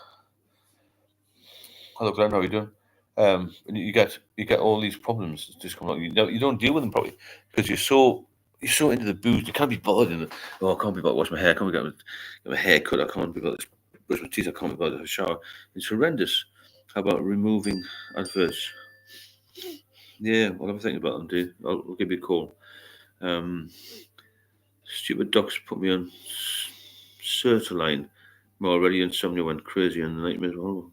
Glenn, how are you doing? And you get all these problems just come along. You don't deal with them properly because you're so into the booze. You can't be bothered in it. Oh, I can't be bothered to wash my hair. I can't be bothered to get my hair cut. I can't be bothered to brush my teeth. I can't be bothered to have a shower. It's horrendous. How about removing adverts? Yeah, I'll have a think about them, dude. I'll give you a call. Stupid docs put me on sertraline. I'm already insomnia went crazy and the nightmares were horrible.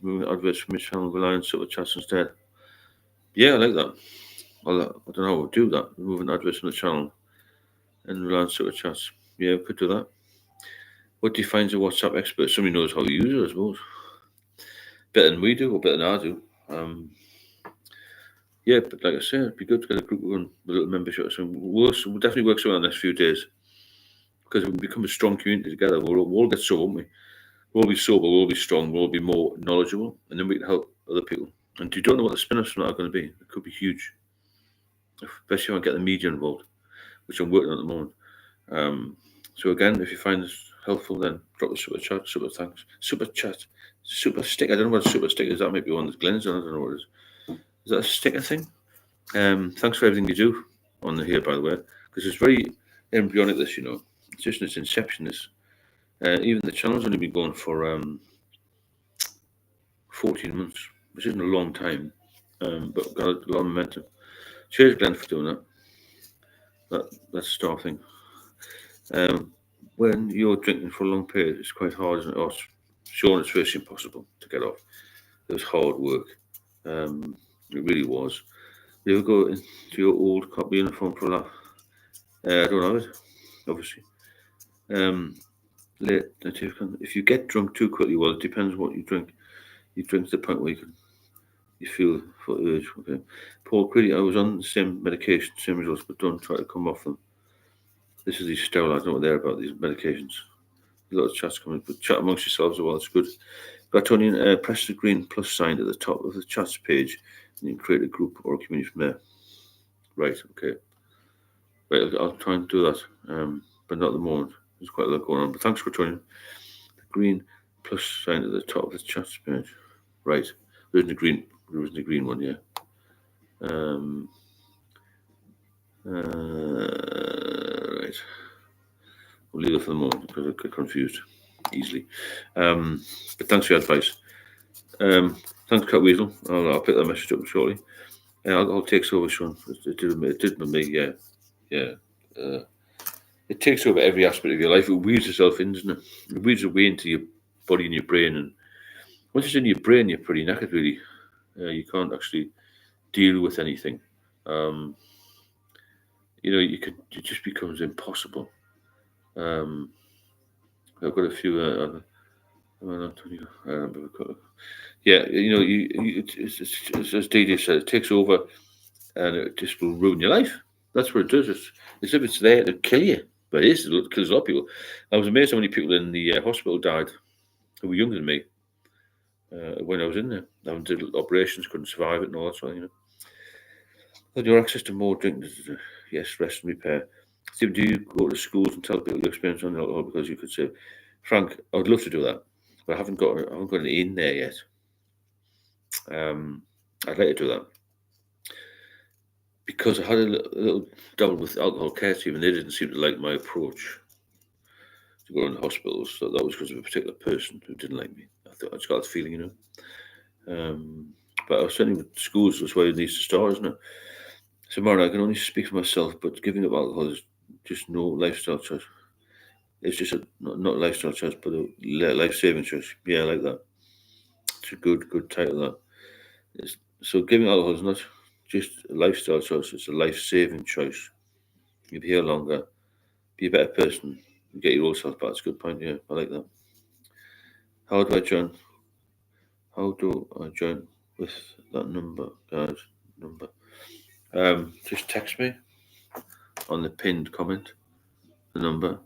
Moving adverts from my channel, rely on super chats instead. Yeah, I like that. I don't know how we'll do that. Removing adverts from the channel and rely on super chats. Yeah, we could do that. What defines a WhatsApp expert? Somebody knows how to use it, I suppose. Better than we do, or better than I do. Yeah, but like I said, it'd be good to get a group going with a little membership. So we'll definitely work something on the next few days because we'll become a strong community together. We'll all get sober, won't we? We'll all be sober, we'll all be strong, we'll all be more knowledgeable, and then we can help other people. And you don't know what the spin-offs from that are going to be. It could be huge, especially when I get the media involved, which I'm working on at the moment. So again, if you find this helpful, then drop a super chat, super thanks, super chat. super stick. I don't know what a super stick is. That might be one that Glenn's on. I don't know what it is. Is that a sticker thing? Thanks for everything you do on the here, by the way, because it's very embryonic. This, it's just in its inception. This, even the channel's only been going for 14 months, which isn't a long time, but got a lot of momentum. Cheers, Glenn, for doing that. That star thing. When you're drinking for a long period, it's quite hard, isn't it? Oh, Sean, it's virtually impossible to get off. It was hard work. It really was. You ever go into your old copy uniform for a laugh? I don't have it, obviously. If you get drunk too quickly, well, it depends what you drink. You drink to the point where you feel for urge. Okay, Paul Critty, I was on the same medication, same results, but don't try to come off them. This is these sterile. I don't know what they're about. These medications. A lot of chats coming, but chat amongst yourselves as well. It's good. Gratonian, press the green plus sign at the top of the chats page, and you can create a group or a community from there. Right. Okay. Right. I'll try and do that, but not at the moment. There's quite a lot going on. But thanks for joining. The green plus sign at the top of the chats page. Right. There isn't a green one, yeah. Right. We'll leave it for the moment because I get confused easily. But thanks for your advice. Thanks, Cat Weasel. I'll pick that message up shortly. I'll take over, Sean. It did with me, yeah. It takes over every aspect of your life. It weaves itself in, doesn't it? It weaves away into your body and your brain. And once it's in your brain, you're pretty knackered, really. You can't actually deal with anything. It just becomes impossible. I've got a few. Yeah, it's as DJ said, it takes over, and it just will ruin your life. That's what it does. It's as if it's there to kill you, but it is. It kills a lot of people. I was amazed how many people in the hospital died who were younger than me when I was in there. I did operations, couldn't survive it, and all that sort of. Had your access to more drink? Yes, rest and repair. Steve, do you go to schools and tell people your experience on alcohol? Because you could say, Frank, I would love to do that, but I haven't got it in there yet. I'd like to do that because I had a little double with alcohol care team, and they didn't seem to like my approach to go into hospitals. So that was because of a particular person who didn't like me. I thought I just got that feeling, But I was certainly with schools. That's where it needs to start, isn't it? So, Martin, I can only speak for myself, but giving up alcohol is just no lifestyle choice. It's just not a lifestyle choice, but a life-saving choice. Yeah, I like that. It's a good title, that. So giving alcohol is not just a lifestyle choice, it's a life-saving choice. You'll be here longer, be a better person, get your old self back. It's a good point, yeah, I like that. How do I join with that number, guys? Just text me on the pinned comment, the number,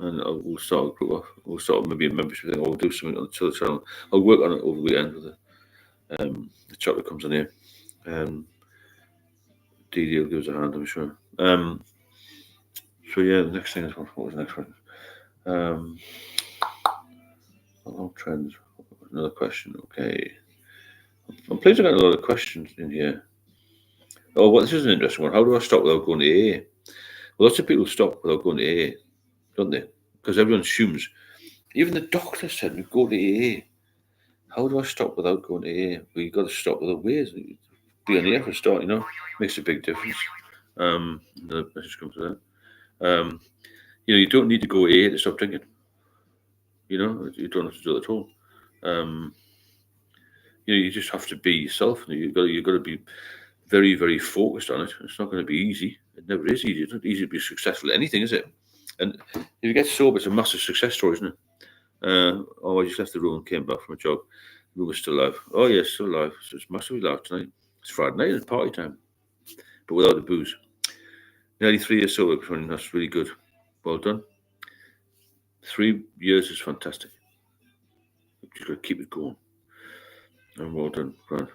and we'll start a group off. We'll start maybe a membership thing, or we'll do something on the channel. I'll work on it over the weekend with the chat that comes in here. DD will give us a hand, I'm sure. So yeah, the next thing is what was the next one? Trends. Another question. Okay. I'm pleased I got a lot of questions in here. Oh, well, this is an interesting one. How do I stop without going to AA? Well, lots of people stop without going to AA, don't they? Because everyone assumes. Even the doctor said we go to AA. How do I stop without going to AA? Well, you've got to stop without ways. Be on the effort start, makes a big difference. The message comes to that. You don't need to go AA to stop drinking. You don't have to do it at all. You just have to be yourself. You've got to be very, very focused on it. It's not going to be easy. It never is easy. It's not easy to be successful at anything, is it? And if you get sober, it's a massive success story, isn't it? I just left the room and came back from a jog. The room was still alive. Oh, yes, still alive. So it's massively alive tonight. It's Friday night, it's party time. But without the booze. Nearly 3 years sober, that's really good. Well done. 3 years is fantastic. You've just got to keep it going. And well done, Brad.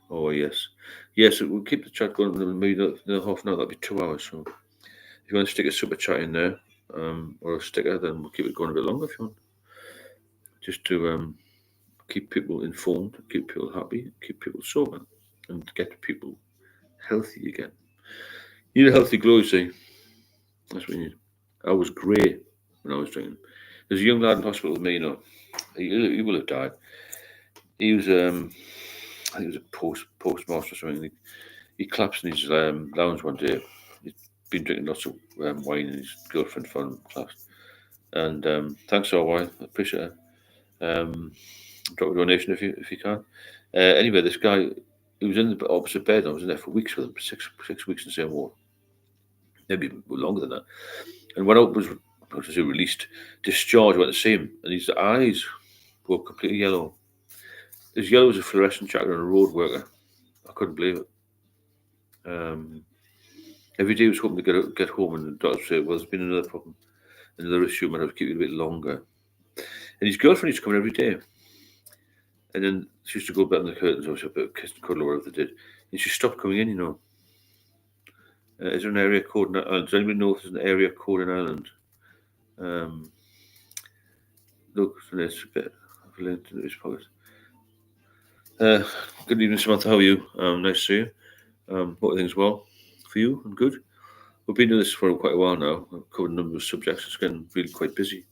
Oh, yes. Yes, we'll keep the chat going. Maybe another half an hour, that'll be 2 hours. So if you want to stick a super chat in there, or a sticker, then we'll keep it going a bit longer if you want. Just to keep people informed, keep people happy, keep people sober, and get people healthy again. You need a healthy glow, you see. That's what you need. I was grey when I was drinking. There's a young lad in hospital with me, he will have died. He was, I think he was a postmaster or something. He collapsed in his lounge one day. He'd been drinking lots of wine, and his girlfriend found him collapsed. And thanks for a while, I appreciate it. Drop a donation if you can. Anyway, this guy, he was in the opposite bed. I was in there for weeks with him, six weeks in the same ward, maybe longer than that. And when I was released, discharged, I went to see him, and his eyes were completely yellow. As yellow as a fluorescent jacket on a road worker. I couldn't believe it. Every day he was hoping to get home, and the doctor said, "Well, there's been another problem, another issue. Might have to keep it a bit longer." And his girlfriend used to come every day, and then she used to go behind the curtains, obviously a bit of kiss and cuddle or whatever they did, and she stopped coming in. Is there an area code in Ireland? Does anybody know if there's an area code in Ireland? Look, let's get a link to this pocket. Good evening, Samantha. How are you? Nice to see you. Hope things well for you and good. We've been doing this for quite a while now. I've covered a number of subjects. It's getting really quite busy.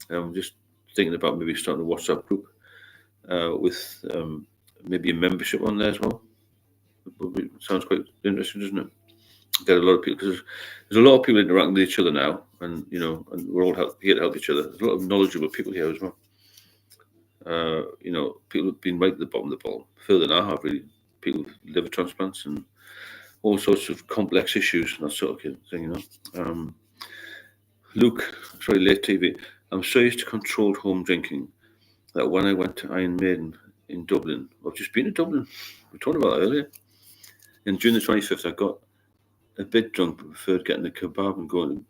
I'm just thinking about maybe starting a WhatsApp group with maybe a membership on there as well. Sounds quite interesting, doesn't it? Get a lot of people, because there's a lot of people interacting with each other now, and and we're all here to help each other. There's a lot of knowledgeable people here as well. People have been right at the bottom of the bottom, further than I have really. People with liver transplants and all sorts of complex issues and that sort of thing. Luke, sorry, late TV. I'm so used to controlled home drinking that when I went to Iron Maiden in Dublin, I've just been to Dublin. We talked about that earlier. And June the 25th, I got a bit drunk, but preferred getting the kebab and going.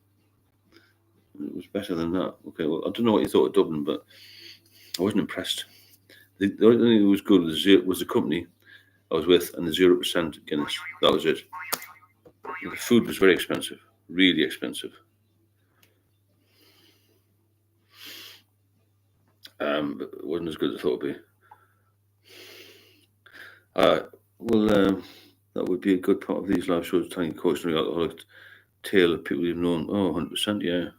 It was better than that. Okay, well, I don't know what you thought of Dublin, but I wasn't impressed. The only thing that was good was the company I was with and the 0% Guinness. That was it. The food was very expensive, really expensive. But it wasn't as good as I thought it'd be. That would be a good part of these live shows, telling a cautionary alcoholic tale of people you've known. Oh, 100%, yeah.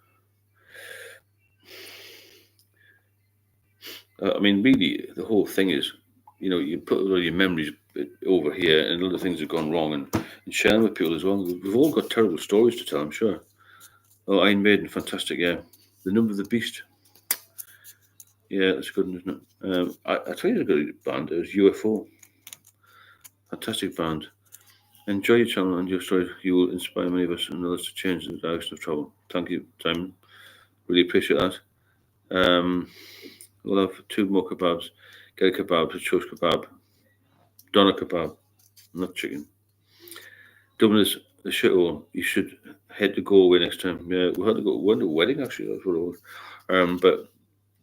I mean, really, the whole thing is, you put all your memories over here, and other things have gone wrong, and share them with people as well. We've all got terrible stories to tell, I'm sure. Oh, Iron Maiden, fantastic, yeah. The Number of the Beast. Yeah, that's good, isn't it? I tell you, it's a good band. It was UFO. Fantastic band. Enjoy your channel and your story. You will inspire many of us and others to change the direction of travel. Thank you, Simon. Really appreciate that. We'll have 2 more kebabs. Get a kebab, a choice kebab. Doner kebab, not chicken. Dublin is a shithole. You should head to Galway next time. Yeah, we had to go. We went to a wedding, actually. That's what it was. But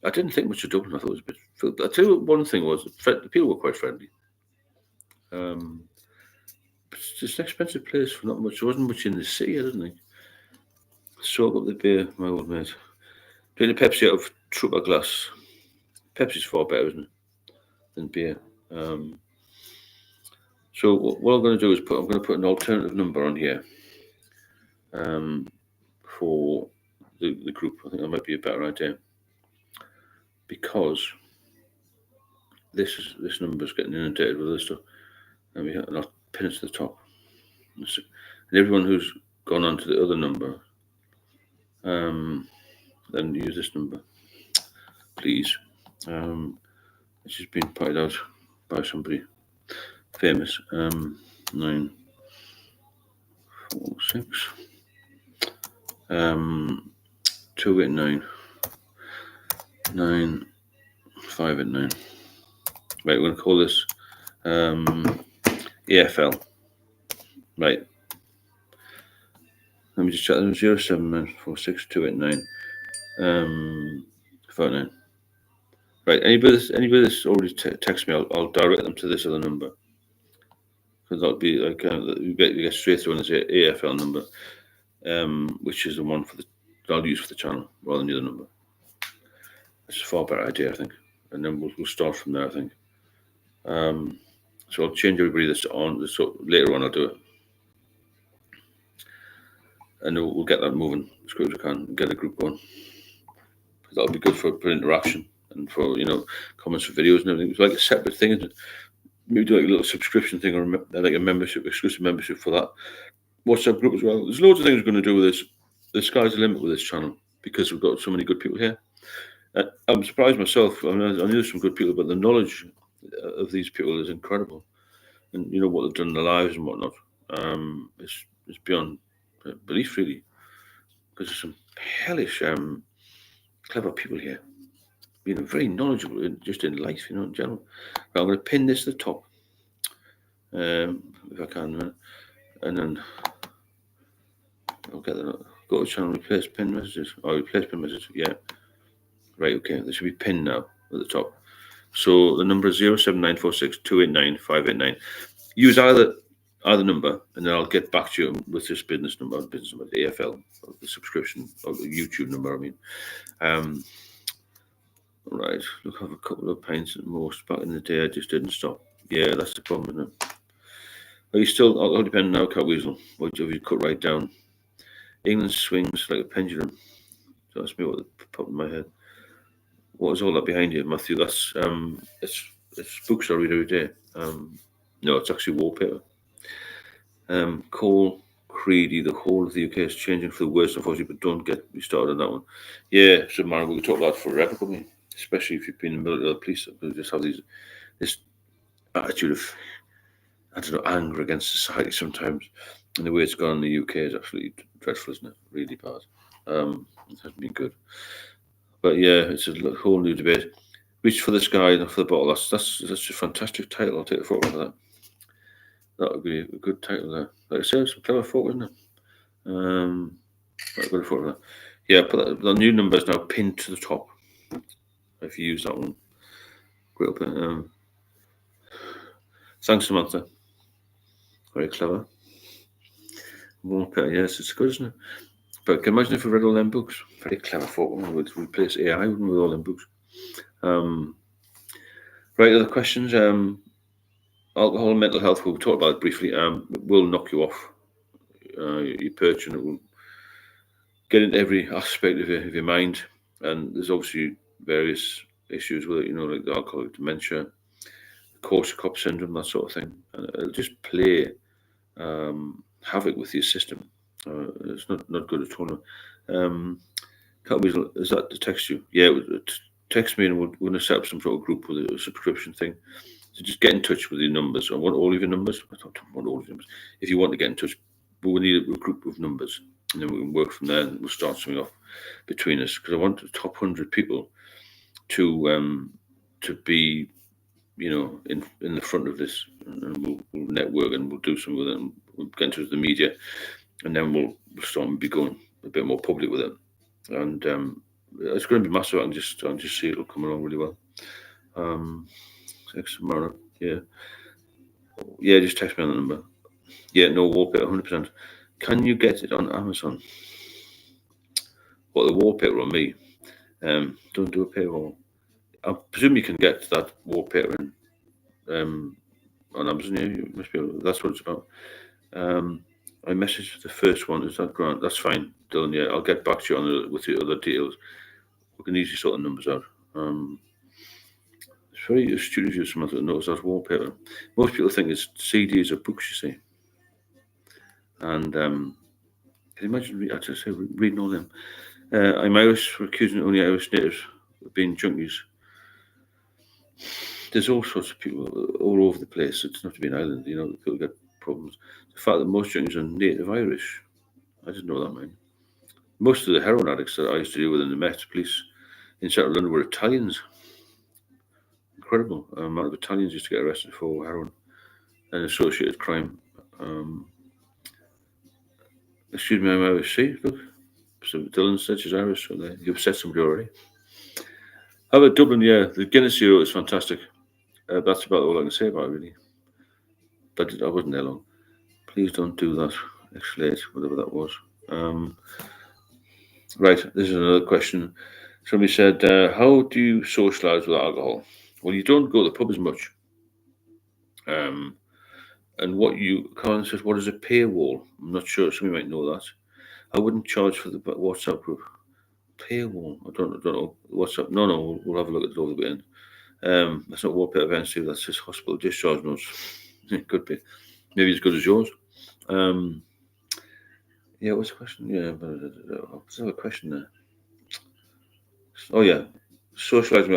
I didn't think much of Dublin. I thought it was a bit. I'll tell you what, one thing was, the people were quite friendly. It's just an expensive place for not much. There wasn't much in the city, I didn't think. Soak up the beer, my old mate. Drink the Pepsi out of trooper glass. Pepsi's far better, isn't it, than beer? So what I'm going to do is I'm going to put an alternative number on here for the group. I think that might be a better idea, because this number is getting inundated with this stuff, and I'll pin it to the top. And everyone who's gone on to the other number, then use this number, please. This has been pointed out by somebody famous. 946 289 9589. Right, we're going to call this AFL. Right. Let me just check. 07946 289 59. Right. Anybody that's already text me, I'll direct them to this other number, because that'll be like you get straight through on this AFL number, which is the one I'll use for the channel rather than the other number. It's a far better idea, I think. and then we'll start from there, I think. So I'll change everybody that's on. So later on, I'll do it, and we'll get that moving as quick as we can. Get a group going. That'll be good for interaction and for comments for videos and everything. It's like a separate thing, isn't it? Maybe do like a little subscription thing or like a membership, exclusive membership for that WhatsApp group as well. There's loads of things we're going to do with this. The sky's the limit with this channel because we've got so many good people here. I'm surprised myself. I know there's some good people, but the knowledge of these people is incredible, and what they've done in their lives and whatnot. It's beyond belief, really, because there's some hellish, clever people here, very knowledgeable just in life, in general. But I'm going to pin this to the top, if I can, and then I'll get that. Go to channel, replace pin messages. Replace pin messages. Yeah. Right. Okay. This should be pinned now at the top. So the number is 07946 289 589. Use either number, and then I'll get back to you with this business number, the AFL, or the subscription, or the YouTube number. I mean, right. Look, I have a couple of pints at most. Back in the day, I just didn't stop. Yeah, that's the problem, isn't it? Are you still? I'll depend now, Catweasel. What have you cut right down? England swings like a pendulum. So that's me what popped in my head. What is all that behind you, Matthew? That's it's books I read every day. No, it's actually wallpaper. Cole Creedy, the whole of the UK is changing for the worse, unfortunately, but don't get me started on that one. Yeah, so man, we could talk about that forever, couldn't we? Especially if you've been in the military or the police, we just have this attitude of, I don't know, anger against society sometimes. And the way it's gone in the UK is absolutely dreadful, isn't it? Really bad. It hasn't been good. But yeah, it's a whole new debate. Reach for the sky, not for the bottle. That's a fantastic title. I'll take a photo of that. That would be a good title there. Like I said, some clever photo, isn't it? I've got a photo of that. Yeah, but the new number is now pinned to the top. If you use that one. Great up. Thanks, Samantha. Very clever. Yes, it's good, isn't it? But can you imagine if we read all them books? Very clever photo. We would replace AI with all them books. Right, other questions? Alcohol and mental health, we'll talk about it briefly. Will knock you off your perch, and it will get into every aspect of your mind. And there's obviously various issues with it, like the alcoholic dementia, Korsakoff syndrome, that sort of thing. And it'll just play havoc with your system. It's not good at all. Catweasel, is that to text you? Yeah, text me, and we're going to set up some sort of group with a subscription thing. So just get in touch with your numbers. I want all of your numbers. I don't want all of your numbers. If you want to get in touch, but we need a group of numbers, and then we can work from there, and we'll start something off between us, because I want the top 100 people to be, in the front of this, and we'll network, and we'll do some with it, and we'll get into the media, and then we'll start and be going a bit more public with it, and it's going to be massive. I can just see it'll come along really well. Tomorrow, yeah, just text me on the number. Yeah, no wallpaper, 100%. Can you get it on Amazon? Well, the wallpaper on me. Don't do a paywall. I presume you can get that wallpaper on Amazon. Yeah, you must be able. That's what it's about. I messaged the first one. Is that Grant? That's fine, Dylan. Yeah, I'll get back to you with the other details. We can easily sort the numbers out. It's very astute of you, Samantha, to notice that wallpaper. Most people think it's CDs or books, you see. And can you imagine reading all them? I'm Irish, for accusing only Irish natives of being junkies. There's all sorts of people all over the place. It's not to be an island, people get problems. The fact that most junkies are native Irish, I didn't know that, man. Most of the heroin addicts that I used to deal with in the Met Police in Central London were Italians. Incredible amount of Italians used to get arrested for heroin and associated crime. Excuse me, I'm Irish. See, look. So Dylan said she's Irish, so you've said somebody already. How about Dublin? Yeah, the Guinness Zero is fantastic. That's about all I can say about it, really. But I wasn't there long. Please don't do that. Escalate, whatever that was. Right, this is another question. Somebody said, "How do you socialise with alcohol?" Well, you don't go to the pub as much. And Colin says, "What is a paywall?" I'm not sure. Somebody might know that. I wouldn't charge for the WhatsApp group. Paywall. I don't know. WhatsApp. No, no. We'll have a look at it over the weekend. That's not Wallpaper Events. That's just hospital discharge notes. It could be. Maybe as good as yours. Yeah, what's the question? Yeah, what's the question there? Oh, yeah. Socialising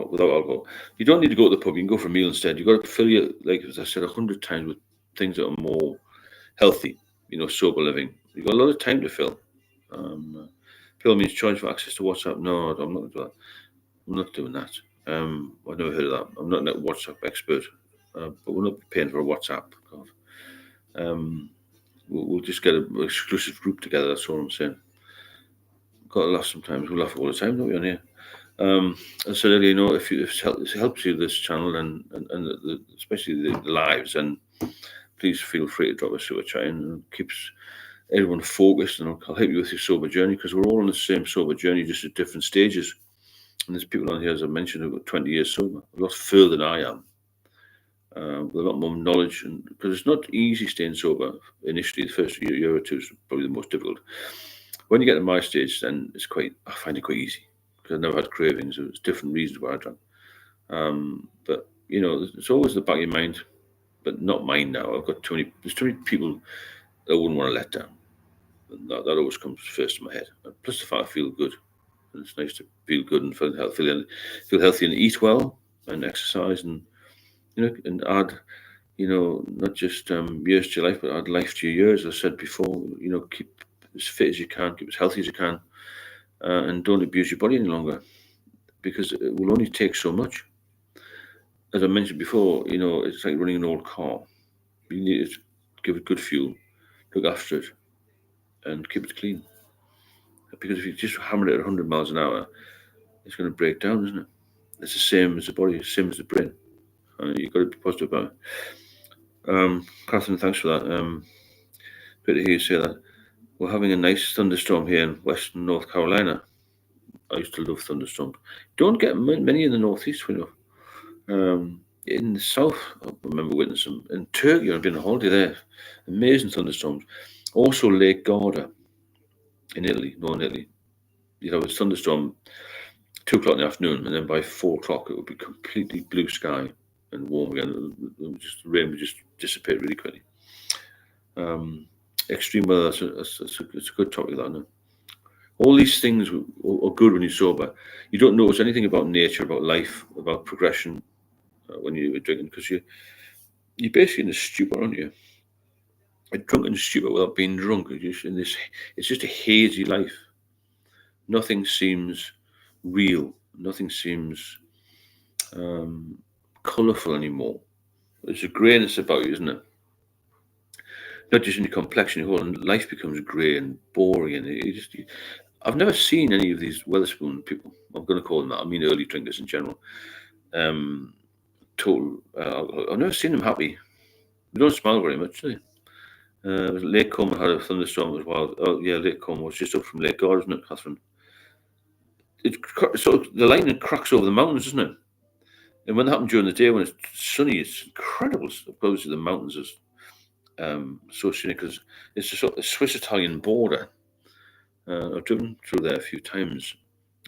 without alcohol. You don't need to go to the pub. You can go for a meal instead. You've got to fill your, like as I said 100 times, with things that are more healthy, sober living. You've got a lot of time to fill. People means charge for access to WhatsApp. No, I'm not doing that. I'm not doing that. I've never heard of that. I'm not a WhatsApp expert, but we're not paying for a WhatsApp. God. We'll just get an exclusive group together. That's all I'm saying. Got to laugh sometimes. We laugh all the time, don't we, on here? As I said earlier, if it helps you, this channel, and especially the lives, and please feel free to drop a super chat and keeps everyone focused, and I'll help you with your sober journey, because we're all on the same sober journey, just at different stages. And there's people on here, as I mentioned, who've got 20 years sober, a lot further than I am, with a lot more knowledge, and because it's not easy staying sober initially. The first year or two is probably the most difficult. When you get to my stage, then I find it quite easy, because I never had cravings. There's different reasons why I drank. But it's always the back of your mind, but not mine now. There's too many people that I wouldn't want to let down. And that always comes first in my head. And plus the fact I feel good. And it's nice to feel good and feel healthy and eat well and exercise, and and add, not just years to your life, but add life to your years. As I said before, keep as fit as you can, keep as healthy as you can, and don't abuse your body any longer, because it will only take so much. As I mentioned before, it's like running an old car. You need to give it good fuel, look after it, and keep it clean. Because if you just hammer it at 100 miles an hour, it's going to break down, isn't it? It's the same as the body, same as the brain. You've got to be positive about it. Catherine, thanks for that. Good to hear you say that. We're having a nice thunderstorm here in western North Carolina. I used to love thunderstorms. Don't get many in the northeast, in the south, I remember witnessing them. In Turkey, I've been on holiday there. Amazing thunderstorms. Also, Lake Garda in Italy, northern Italy. You'd have a thunderstorm 2 o'clock in the afternoon, and then by 4 o'clock it would be completely blue sky and warm again. The rain would just dissipate really quickly. Extreme weather, it's a good topic, that, isn't it? All these things are good when you're sober. You don't notice anything about nature, about life, about progression when you're drinking, because you're basically in a stupor, aren't you? A drunken stupor without being drunk. It's just a hazy life. Nothing seems real. Nothing seems colourful anymore. There's a greyness about you, isn't it? Not just in your complexion, your whole life becomes grey and boring, and I've never seen any of these Wetherspoon people. I'm going to call them that. I mean, early drinkers in general. Total. I've never seen them happy. They don't smile very much, do they? Lake Como had a thunderstorm as well. Oh yeah, Lake Como. It's just up from Lake Garda, isn't it, Catherine? So the lightning cracks over the mountains, isn't it? And when that happens during the day, when it's sunny, it's incredible. Obviously, the mountains is so scenic, because it's a sort of Swiss-Italian border. I've driven through there a few times,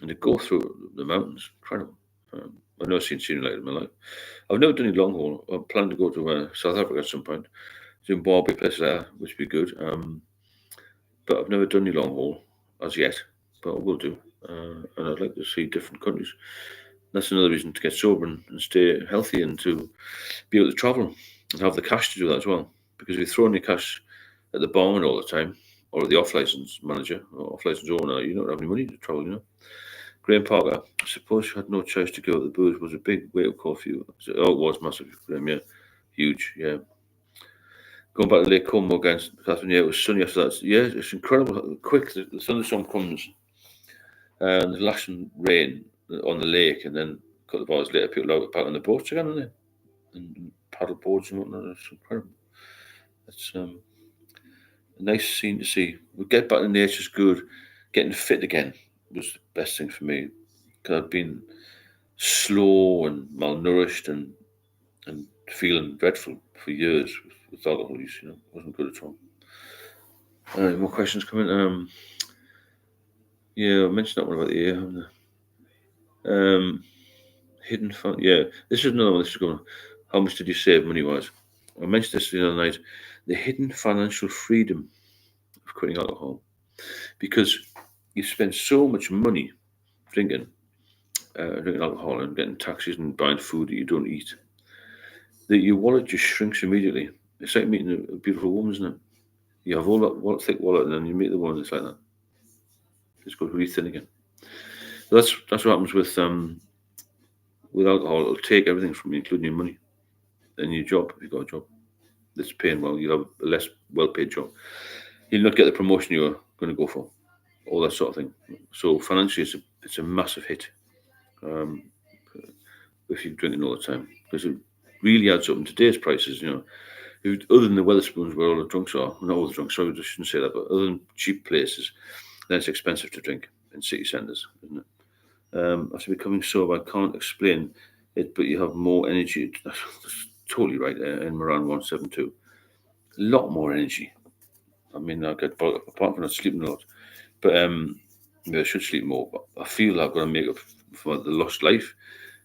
and to go through the mountains, incredible. I've never seen scenery like it in my life. I've never done any long haul. I plan to go to South Africa at some point, Zimbabwe, places there, which would be good. But I've never done any long haul as yet, but I will do. And I'd like to see different countries. That's another reason to get sober and stay healthy, and to be able to travel and have the cash to do that as well. Because if you throw any cash at the barn all the time, or the off-license manager or off-license owner, you don't have any money to travel. Graham Parker, I suppose you had no choice to go. The booze was a big wake-up call for you. Oh, it was massive, Graham, yeah. Huge, yeah. Going back to Lake Como again, Catherine, yeah, it was sunny after that. Yeah, it's incredible. Quick, the thunderstorm comes, and there's lashing rain on the lake, and then a couple of hours later, people are out back on the boats again, aren't they? And paddle boards and whatnot. It's incredible. It's a nice scene to see. We get back to nature's good. Getting fit again was the best thing for me. 'Cause I'd been slow and malnourished and feeling dreadful for years with alcohol use. It wasn't good at all. More questions coming. Yeah, I mentioned that one about the ear, haven't I? Hidden fun. Yeah, this is another one. This is going. How much did you save money wise? I mentioned this the other night. The hidden financial freedom of quitting alcohol, because you spend so much money drinking, drinking alcohol and getting taxis and buying food that you don't eat, that your wallet just shrinks immediately. It's like meeting a beautiful woman, isn't it? You have all that thick wallet, and then you meet the one that's like that. It's got really thin again. So that's what happens with alcohol. It'll take everything from you, including your money and your job if you've got a job that's paying well. You'll have a less well-paid job. You'll not get the promotion you're going to go for, all that sort of thing. So financially, it's a massive hit if you're drinking all the time, because it really adds up in today's prices. Other than the Weatherspoons where all the drunks are, not all the drunks, sorry, I shouldn't say that, but other than cheap places, then it's expensive to drink in city centres, isn't it? After becoming sober, I can't explain it, but you have more energy. That's totally right in Moran 172. A lot more energy. I mean, I get apart from not sleeping a lot, but maybe I should sleep more. But I feel I've got to make up for the lost life.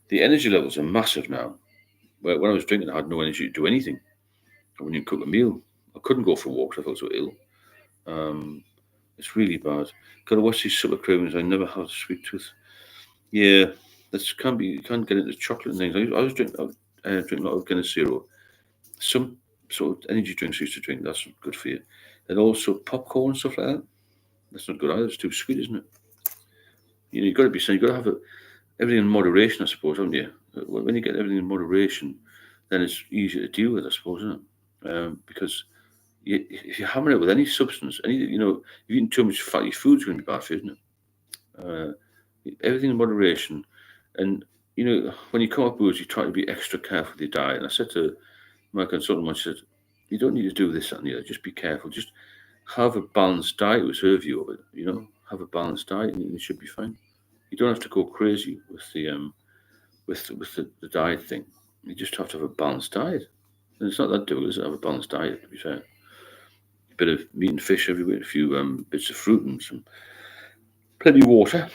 The energy levels are massive now. When I was drinking, I had no energy to do anything. I wouldn't even cook a meal. I couldn't go for walks. I felt so ill. It's really bad. Got to watch these super cravings. I never had a sweet tooth. Yeah, this can be. You can't get into chocolate and things. I was drinking a lot of Guinness Zero. Some sort of energy drinks I used to drink. That's not good for you. And also popcorn and stuff like that. That's not good either. It's too sweet, isn't it? You've got to be saying you've got to have everything in moderation, I suppose, haven't you? When you get everything in moderation, then it's easier to deal with, I suppose, isn't it? Because if you're having it with any substance, if you're eating too much fatty food, it's going to be bad for you, isn't it? Everything in moderation. And, when you come up with booze, you try to be extra careful with your diet. And I said to my consultant once, I said, you don't need to do this and the other. Just be careful. Just have a balanced diet will serve you of it. Have a balanced diet and you should be fine. You don't have to go crazy with the diet thing. You just have to have a balanced diet. And it's not that difficult, is it? Have a balanced diet, to be fair. A bit of meat and fish every week, a few bits of fruit and plenty of water.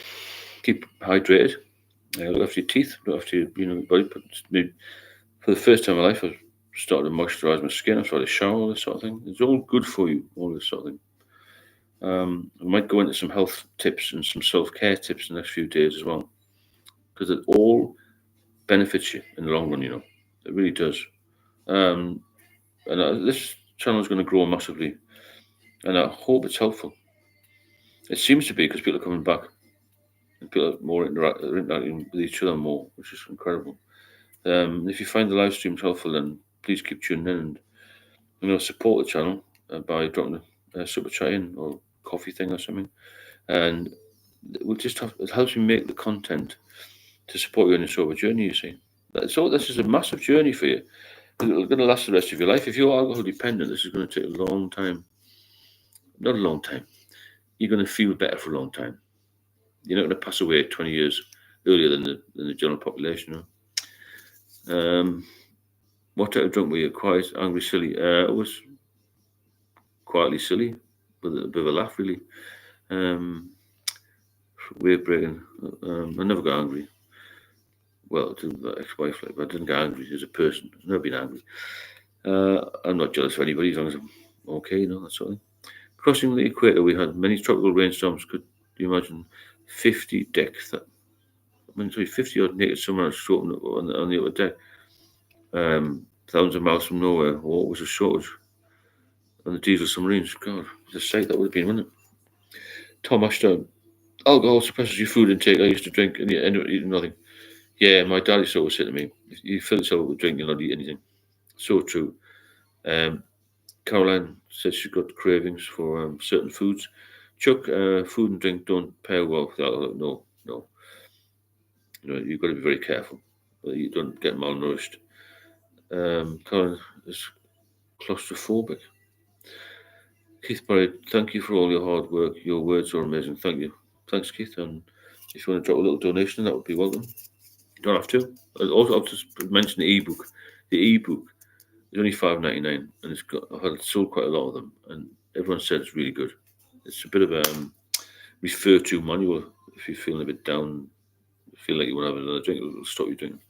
Keep hydrated. Look after your teeth. Look after your body. For the first time in my life, I started to moisturise my skin. I started to shower, all this sort of thing. It's all good for you, all this sort of thing. I might go into some health tips and some self-care tips in the next few days as well, because it all benefits you in the long run. It really does. And this channel is going to grow massively, and I hope it's helpful. It seems to be, because people are coming back and people are more interacting with each other more, which is incredible. If you find the live streams helpful, then please keep tuning in and support the channel by dropping a super chat in or coffee thing or something, and it helps me make the content to support you on your sober journey. You see, so this is a massive journey for you. It's going to last the rest of your life. If you're alcohol dependent, this is going to take a long time. Not a long time. You're going to feel better for a long time. You're not going to pass away 20 years earlier than the general population. What type of drunk were you? Quiet, angry, silly? I was quietly silly, with a bit of a laugh, really. Wave breaking. I never got angry. Well, to the ex-wife, but I didn't get angry as a person. I've never been angry. I'm not jealous of anybody as long as I'm okay, that sort of thing. Crossing the equator, we had many tropical rainstorms. Could you imagine 50 decks? 50 odd naked summer floating on the upper deck. Thousands of miles from nowhere. What was a shortage on the diesel submarines? God, the sight that would have been, wouldn't it? Tom Ashton, alcohol suppresses your food intake. I used to drink and you end up eating nothing. Yeah, my dad used to always say to me, if you fill yourself with drink, you'll not eat anything. So true. Caroline says she's got cravings for certain foods. Chuck, food and drink don't pair well with alcohol. No. You've got to be very careful that you don't get malnourished. Caroline is claustrophobic. Keith Barry, thank you for all your hard work. Your words are amazing. Thank you. Thanks, Keith. And If you want to drop a little donation, that would be welcome. You don't have to. I'll just mention the ebook. The ebook is only $5.99, and I've had sold quite a lot of them, and everyone said it's really good. It's a bit of a refer to manual if you're feeling a bit down, feel like you want to have another drink, it'll stop you drinking.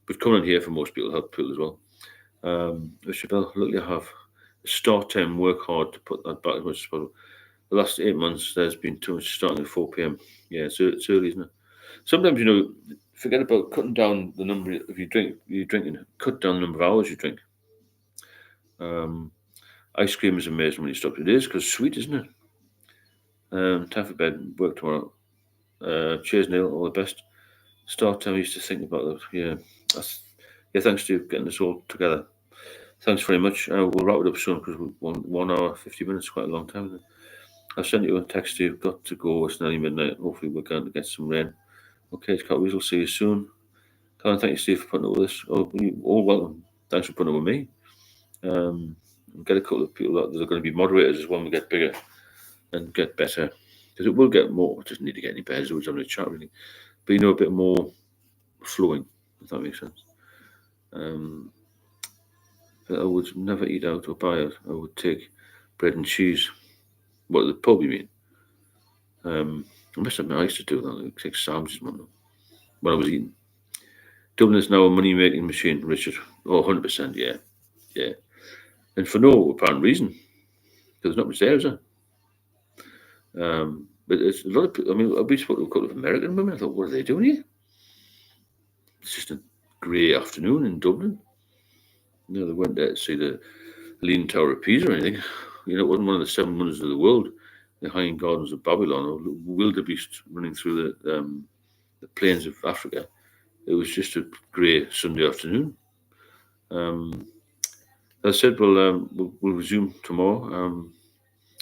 But coming in here for most people help people as well. Bell, look, you have start time, work hard to put that back as much as possible. The last 8 months, there's been too much starting at 4 p.m. Yeah, it's early, isn't it? Sometimes, forget about cutting down the number of you're drinking, cut down the number of hours you drink. Ice cream is amazing when you stop. It is because it's sweet, isn't it? Time for bed, work tomorrow. Cheers, Neil, all the best. Start time, I used to think about that. Yeah, thanks to getting this all together. Thanks very much. We'll wrap it up soon because 1 hour, 50 minutes, quite a long time, isn't it? I've sent you a text to you, got to go, it's nearly midnight. Hopefully we're going to get some rain. Okay, it's Cat Weasel, see you soon. Colin, thank you, Steve, for putting up with this. You're all welcome. Thanks for putting up with me. Get a couple of people that are going to be moderators as when we get bigger and get better. Because it will get more. It doesn't need to get any better. It's always having a chat, really. But, a bit more flowing, if that makes sense. I would never eat out or buy out. I would take bread and cheese. What, the pub, you mean? I must admit, I used to do that. I'd take sandwiches when I was eating. Dublin is now a money-making machine, Richard. 100%, yeah. And for no apparent reason. Because there's not much there, is there? But it's a lot of people. I mean, we spoke to a couple of American women. I thought, what are they doing here? It's just a grey afternoon in Dublin. They weren't there to see the Leaning Tower of Pisa or anything. It wasn't one of the 7 wonders of the world, the Hanging Gardens of Babylon, or wildebeest running through the plains of Africa. It was just a grey Sunday afternoon. As I said, we'll resume tomorrow.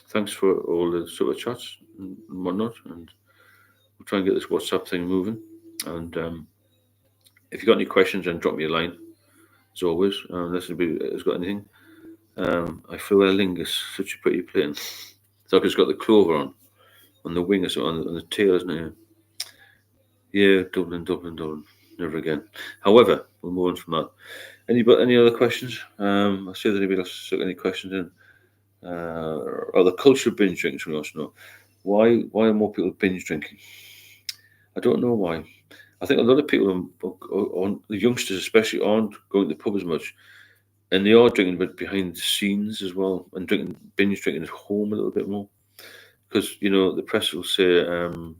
Thanks for all the super chats and whatnot, and we'll try and get this WhatsApp thing moving. And if you've got any questions, then drop me a line, as always. Unless anybody has got anything. I flew a lingus, such a pretty plane. It's like it's got the clover on the wing or so, on the tail, isn't it? Yeah, Dublin, never again. However, we'll move on from that. Any other questions? I'll see if anybody else has got any questions in. Or the culture of binge drinking, we also know. Why are more people binge drinking? I don't know why. I think a lot of people, the youngsters especially, aren't going to the pub as much. And they are drinking a bit behind the scenes as well, and binge drinking at home a little bit more. Because, the press will say the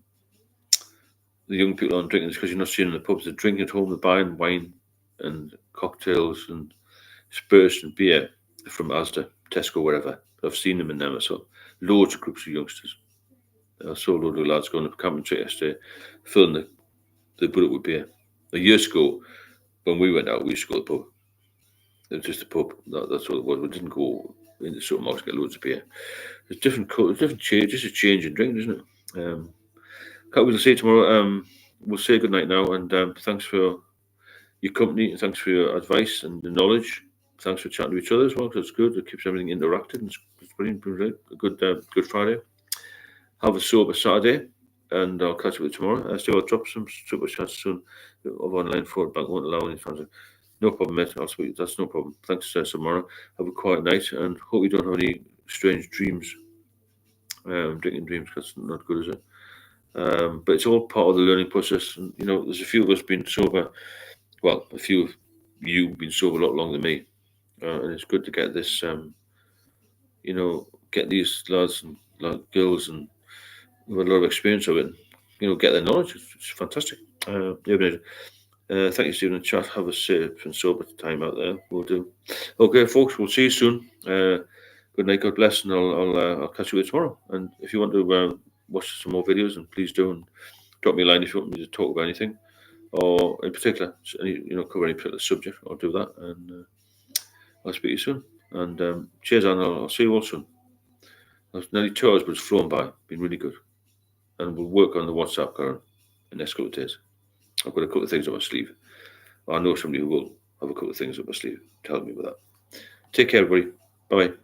young people aren't drinking because you're not seeing in the pubs. They're drinking at home, they're buying wine and cocktails and spirits and beer from Asda, Tesco, wherever. I've seen them in them. So loads of groups of youngsters. I saw a load of lads going to camping trip yesterday, filling the bullet with beer. Years ago, when we went out, we used to go to the pub. It was just a pub. That's all it was. We didn't go in the supermarket to get loads of beer. There's different change. Just a change in drink, isn't it? We'll see you tomorrow. We'll say good night now, and thanks for your company, and thanks for your advice and the knowledge. Thanks for chatting to each other as well, because it's good. It keeps everything interactive, and it's brilliant. A good Friday. Have a sober Saturday, and I'll catch up with you tomorrow. I'll drop some super chats soon of online for bank won't allow any fans. No problem, mate. I'll speak. That's no problem. Thanks, tomorrow. Have a quiet night, and hope you don't have any strange dreams. Drinking dreams, because it's not good, is it? But it's all part of the learning process. And, there's a few of us been sober. Well, a few of you been sober a lot longer than me. And it's good to get this, get these lads and girls and with a lot of experience of it, get their knowledge. It's fantastic. Thank you, Stephen, in the chat. Have a safe and sober time out there. We'll do. Okay, folks, we'll see you soon. Good night, God bless, and I'll catch you tomorrow. And if you want to watch some more videos, and please do, and drop me a line if you want me to talk about anything, or in particular, cover any particular subject. I'll do that, and I'll speak to you soon. And cheers, and I'll see you all soon. It's nearly 2 hours, but it's flown by. Been really good. And we'll work on the WhatsApp, Karen, in the next couple of days. I've got a couple of things up my sleeve. I know somebody who will have a couple of things up my sleeve to help me with that. Take care, everybody. Bye-bye.